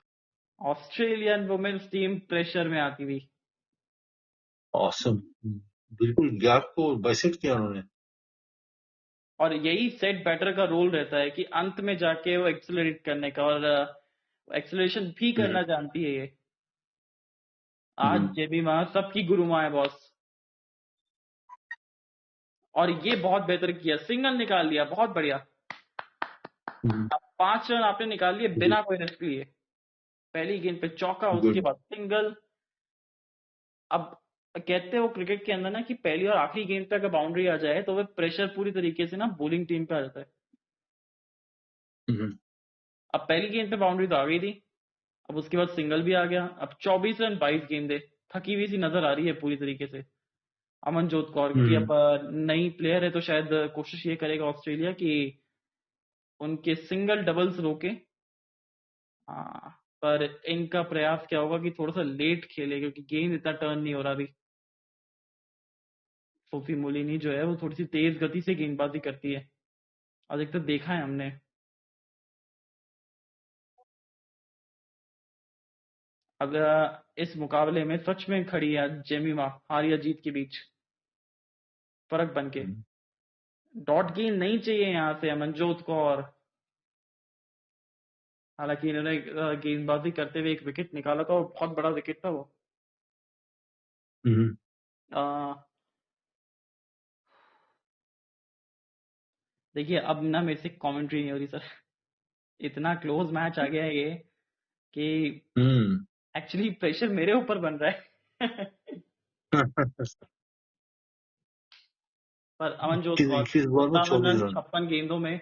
Australian women's team pressure में आती हुई, ऑसम। बिल्कुल गैप को बाइसेक्ट किया उन्होंने। और यही सेट बैटर का रोल रहता है कि अंत में जाके वो एक्सेलरेट करने का, और एक्सेलरेशन भी करना जानती है ये। आज जेमिमा सबकी गुरु माँ है बॉस, और ये बहुत बेहतर किया, सिंगल निकाल लिया, बहुत बढ़िया। अब 5 रन आपने निकाल लिए बिना कोई रिस्क लिए। पहली गेंद पे चौका, उसके बाद सिंगल। अब कहते हैं वो क्रिकेट के अंदर ना कि पहली और आखिरी गेंद पे अगर बाउंड्री आ जाए तो वह प्रेशर पूरी तरीके से ना बॉलिंग टीम पे आ जाता है। अब पहली गेंद पे बाउंड्री तो आ गई थी, अब उसके बाद सिंगल भी आ गया। अब 24 रन 22 गेंदे, थकी हुई सी नजर आ रही है पूरी तरीके से अमनजोत कौर, क्योंकि अब नई प्लेयर है तो शायद कोशिश ये करेगा ऑस्ट्रेलिया कि उनके सिंगल डबल्स रोके। हाँ, पर इनका प्रयास क्या होगा कि थोड़ा सा लेट खेले, क्योंकि गेंद इतना टर्न नहीं हो रहा अभी। सोफी मोलिनी जो है वो थोड़ी सी तेज गति से गेंदबाजी करती है, अधिकतर देखा है हमने। अब इस मुकाबले में सच में खड़ी है जेमिमा हार या जीत के बीच, फर्क बन के। डॉट गेंद नहीं चाहिए यहाँ से अमनजोत को, और हालांकि इन्होंने गेंदबाजी करते हुए एक विकेट निकाला था, और बहुत बड़ा विकेट था वो। देखिए अब ना मेरे से कमेंट्री नहीं हो रही सर, इतना क्लोज मैच आ गया है ये कि हम्म एक्चुअली प्रेशर मेरे ऊपर बन रहा है। पर अमनजोत कौर 21 बॉल में 57 24 रन रन 56 गेंदों में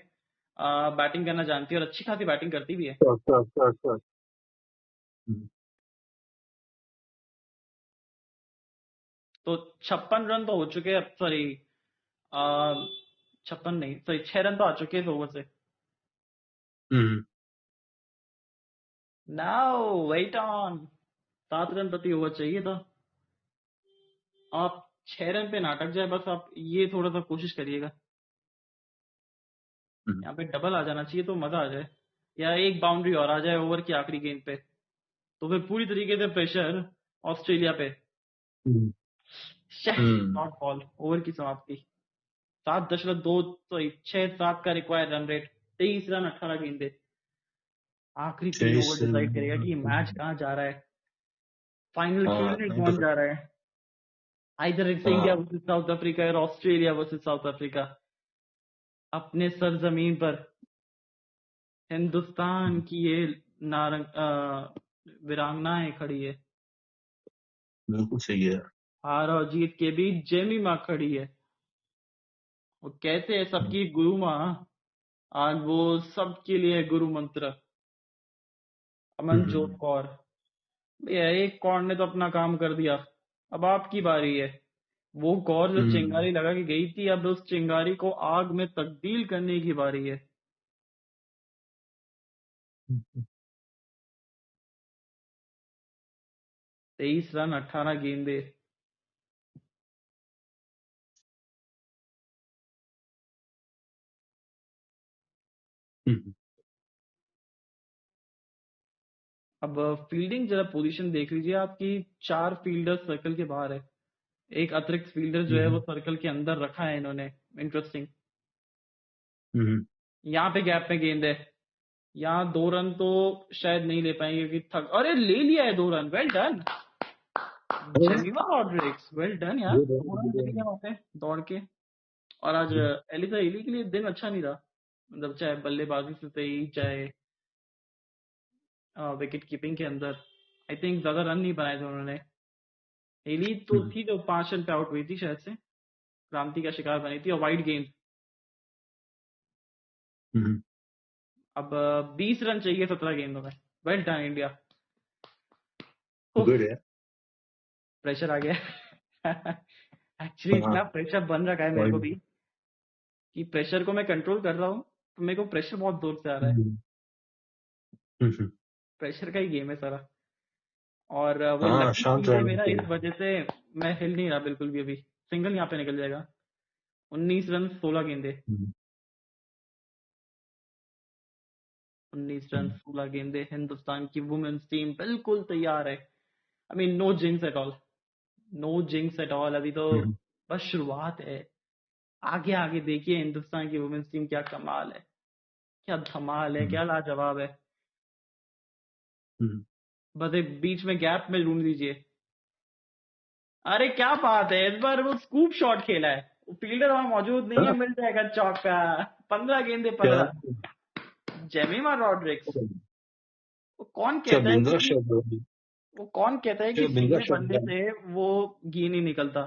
बैटिंग करना जानती है और अच्छी खासी बैटिंग करती भी है। अच्छा। हम्म, तो 56 रन तो हो चुके हैं, सॉरी 56 नहीं, सॉरी 6 रन तो आ चुके हैं इस ओवर से। हम्म, नाउ वेट ऑन, 7 रन प्रति ओवर चाहिए था। आप 6 रन पे ना अटक जाए, बस आप ये थोड़ा सा कोशिश करिएगा। हम्म, यहाँ पे डबल आ जाना चाहिए तो मजा आ जाए, या एक बाउंड्री और आ जाए ओवर की आखिरी गेंद पे, तो फिर पूरी तरीके से प्रेशर ऑस्ट्रेलिया पे। हम्म, हम्म, नॉट बॉल, ओवर की समाप्ति। 7.2 सॉरी 6-7 का रिक्वायर्ड रन रेट, 23 रन 18 गेंदे। आखिरी 3 तेईस ओवर डिसाइड करेगा कि ये मैच कहाँ जा रहा है, फाइनल हाँ खेलने नहीं कौन पता। जा रहा है। आइदर इट्स इंडिया हाँ वर्सेस साउथ अफ्रीका और ऑस्ट्रेलिया वर्सेस साउथ अफ्रीका। अपने सरजमीन पर हिंदुस्तान की ये वीरांगनाएं खड़ी है। बिल्कुल सही है। हार और जीत के बीच जेमिमा खड़ी है। वो कहते हैं हम्म, सबकी गुरु माँ, आज वो सबके लिए गुरु मंत्र। अमनजोत हम्म, कौर, भैया एक कौर ने तो अपना काम कर दिया, अब आपकी बारी है। वो कौर जो हम्म, चिंगारी लगा के गई थी, अब उस चिंगारी को आग में तब्दील करने की बारी है। 23 रन 18 गेंदे। हम्म, अब फील्डिंग जरा पोजीशन देख लीजिए आपकी। 4 फील्डर सर्कल के बाहर है, एक अतिरिक्त फील्डर जो है वो सर्कल के अंदर रखा है इन्होंने। इंटरेस्टिंग। हम्म, यहाँ पे गैप में गेंद है, यहाँ 2 रन तो शायद नहीं ले पाएंगे क्योंकि थक, अरे ले लिया है 2 रन, वेल डन अरे, जेमिमा रॉड्रिक्स, वेल डन यार, गुड 2 रन मिल गए वहां पे दौड़ के। और आज एलिसा एली के लिए दिन अच्छा नहीं रहा, मतलब चाहे बल्लेबाजी से सही, चाहे विकेट कीपिंग के अंदर। आई थिंक ज्यादा रन नहीं बनाए थे उन्होंने। एली तो थी जो 5 रन पे आउट हुई थी शायद से, क्रांति का शिकार बनी थी और वाइड गेंद। अब 20 रन चाहिए 17 गेंदों में। Well done India. गुड है। प्रेशर आ गया। एक्चुअली हाँ इतना प्रेशर बन रखा है मेरे को point। भी, कि प्रेशर को मैं कंट्रोल कर रहा हूँ, तो मेरे को प्रेशर बहुत दूर से आ रहा है। हम्म, हम्म, प्रेशर का ही गेम है सारा। और वो हाँ लकी शांत फील्ड है रहना मेरा, इस चाहिए। वजह से मैं हिल नहीं रहा बिल्कुल भी। अभी सिंगल यहाँ पे निकल जाएगा। 19 रन 16 गेंदे। हम्म, 19 रन हम्म, 16 गेंदे। हिंदुस्तान की वुमेन्स टीम बिल्कुल तैयार है। I mean no jinx at all, no jinx at all. अभी तो हम्म, बस शुरुआत है। आगे आगे देखिए हिंदुस्तान की वुमेन्स टीम क्या कमाल है, क्या धमाल है, हम्म, क्या लाजवाब है। हम्म, बस एक बीच में गैप में ढूंढ लीजिए। अरे क्या बात है, इस बार वो स्कूप शॉट खेला है, वो फील्डर वहां मौजूद नहीं है, हाँ, मिल जाएगा चौका। 15 गेंदे क्या 15। जेमिमा रॉड्रिक्स। वो कौन क्या कहता है बिंद्रा कि शॉट, वो कौन कहता है कि क्या बिंद्रा सीधे शॉट। बल्ले से वो गी नहीं निकलता।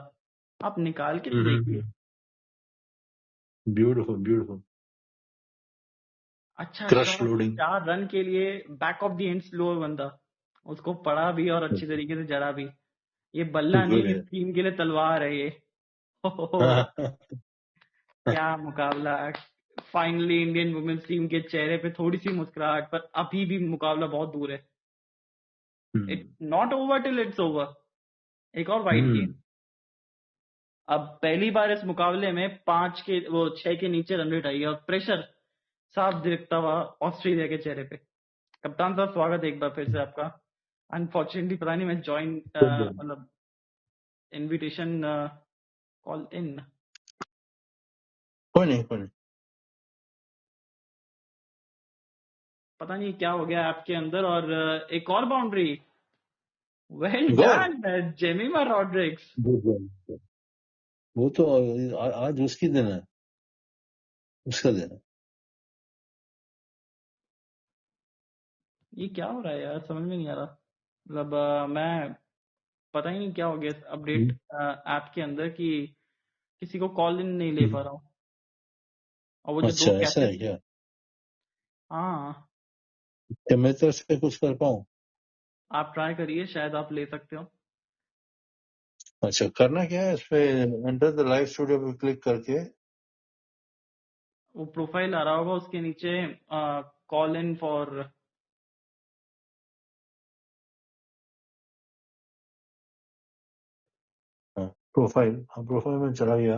आप निकाल के तो देखिए। Beautiful beautiful. अच्छा क्रश शॉट, लोडिंग। 4 रन के लिए back of the end slower बंदा, उसको पढ़ा भी और अच्छी तरीके से जड़ा भी। ये बल्ला नहीं, गुड इस है। टीम के लिए तलवार है ये। हो, हाँ, क्या मुकाबला। फाइनली इंडियन वुमेन्स टीम के चेहरे पे थोड़ी सी मुस्कुराहट, पर अभी भी मुकाबला बहुत दूर है। It not over till it's over. एक और वाइड गेंद। अब पहली बार इस मुकाबले में 5 के वो 6 के नीचे रन रेट आई है और प्रेशर साफ दिखता हुआ ऑस्ट्रेलिया के चेहरे पे। कप्तान साहब स्वागत है एक बार फिर से आपका। अनफॉर्चुनेटली पता नहीं मैं ज्वाइन मतलब इनविटेशन कॉल इन, कोई नहीं कोई नहीं। पता नहीं क्या हो गया आपके अंदर। और एक और बाउंड्री, वेल गोल। डन जेमिमा रॉड्रिक्स। वो तो आज उसकी दिन है, उसका दिन है। ये क्या हो रहा है यार, समझ में नहीं आ रहा। मतलब मैं पता ही नहीं क्या हो गया इस अपडेट ऐप के अंदर कि किसी को कॉल इन नहीं ले पा रहा हूँ। और वो जो अच्छा, 2 ऐसा है कैचेस थे। क्या? हाँ, क्या मैं तरफ से कुछ कर पाऊँ? आप ट्राई करिए, शायद आप ले सकते हो। अच्छा, करना क्या है? इस पे एंटर द लाइव स्टूडियो पे क्लिक करके वो प्रोफाइल आ रहा होगा, उसके नीचे कॉल इन फॉर। प्रोफाइल में चला गया।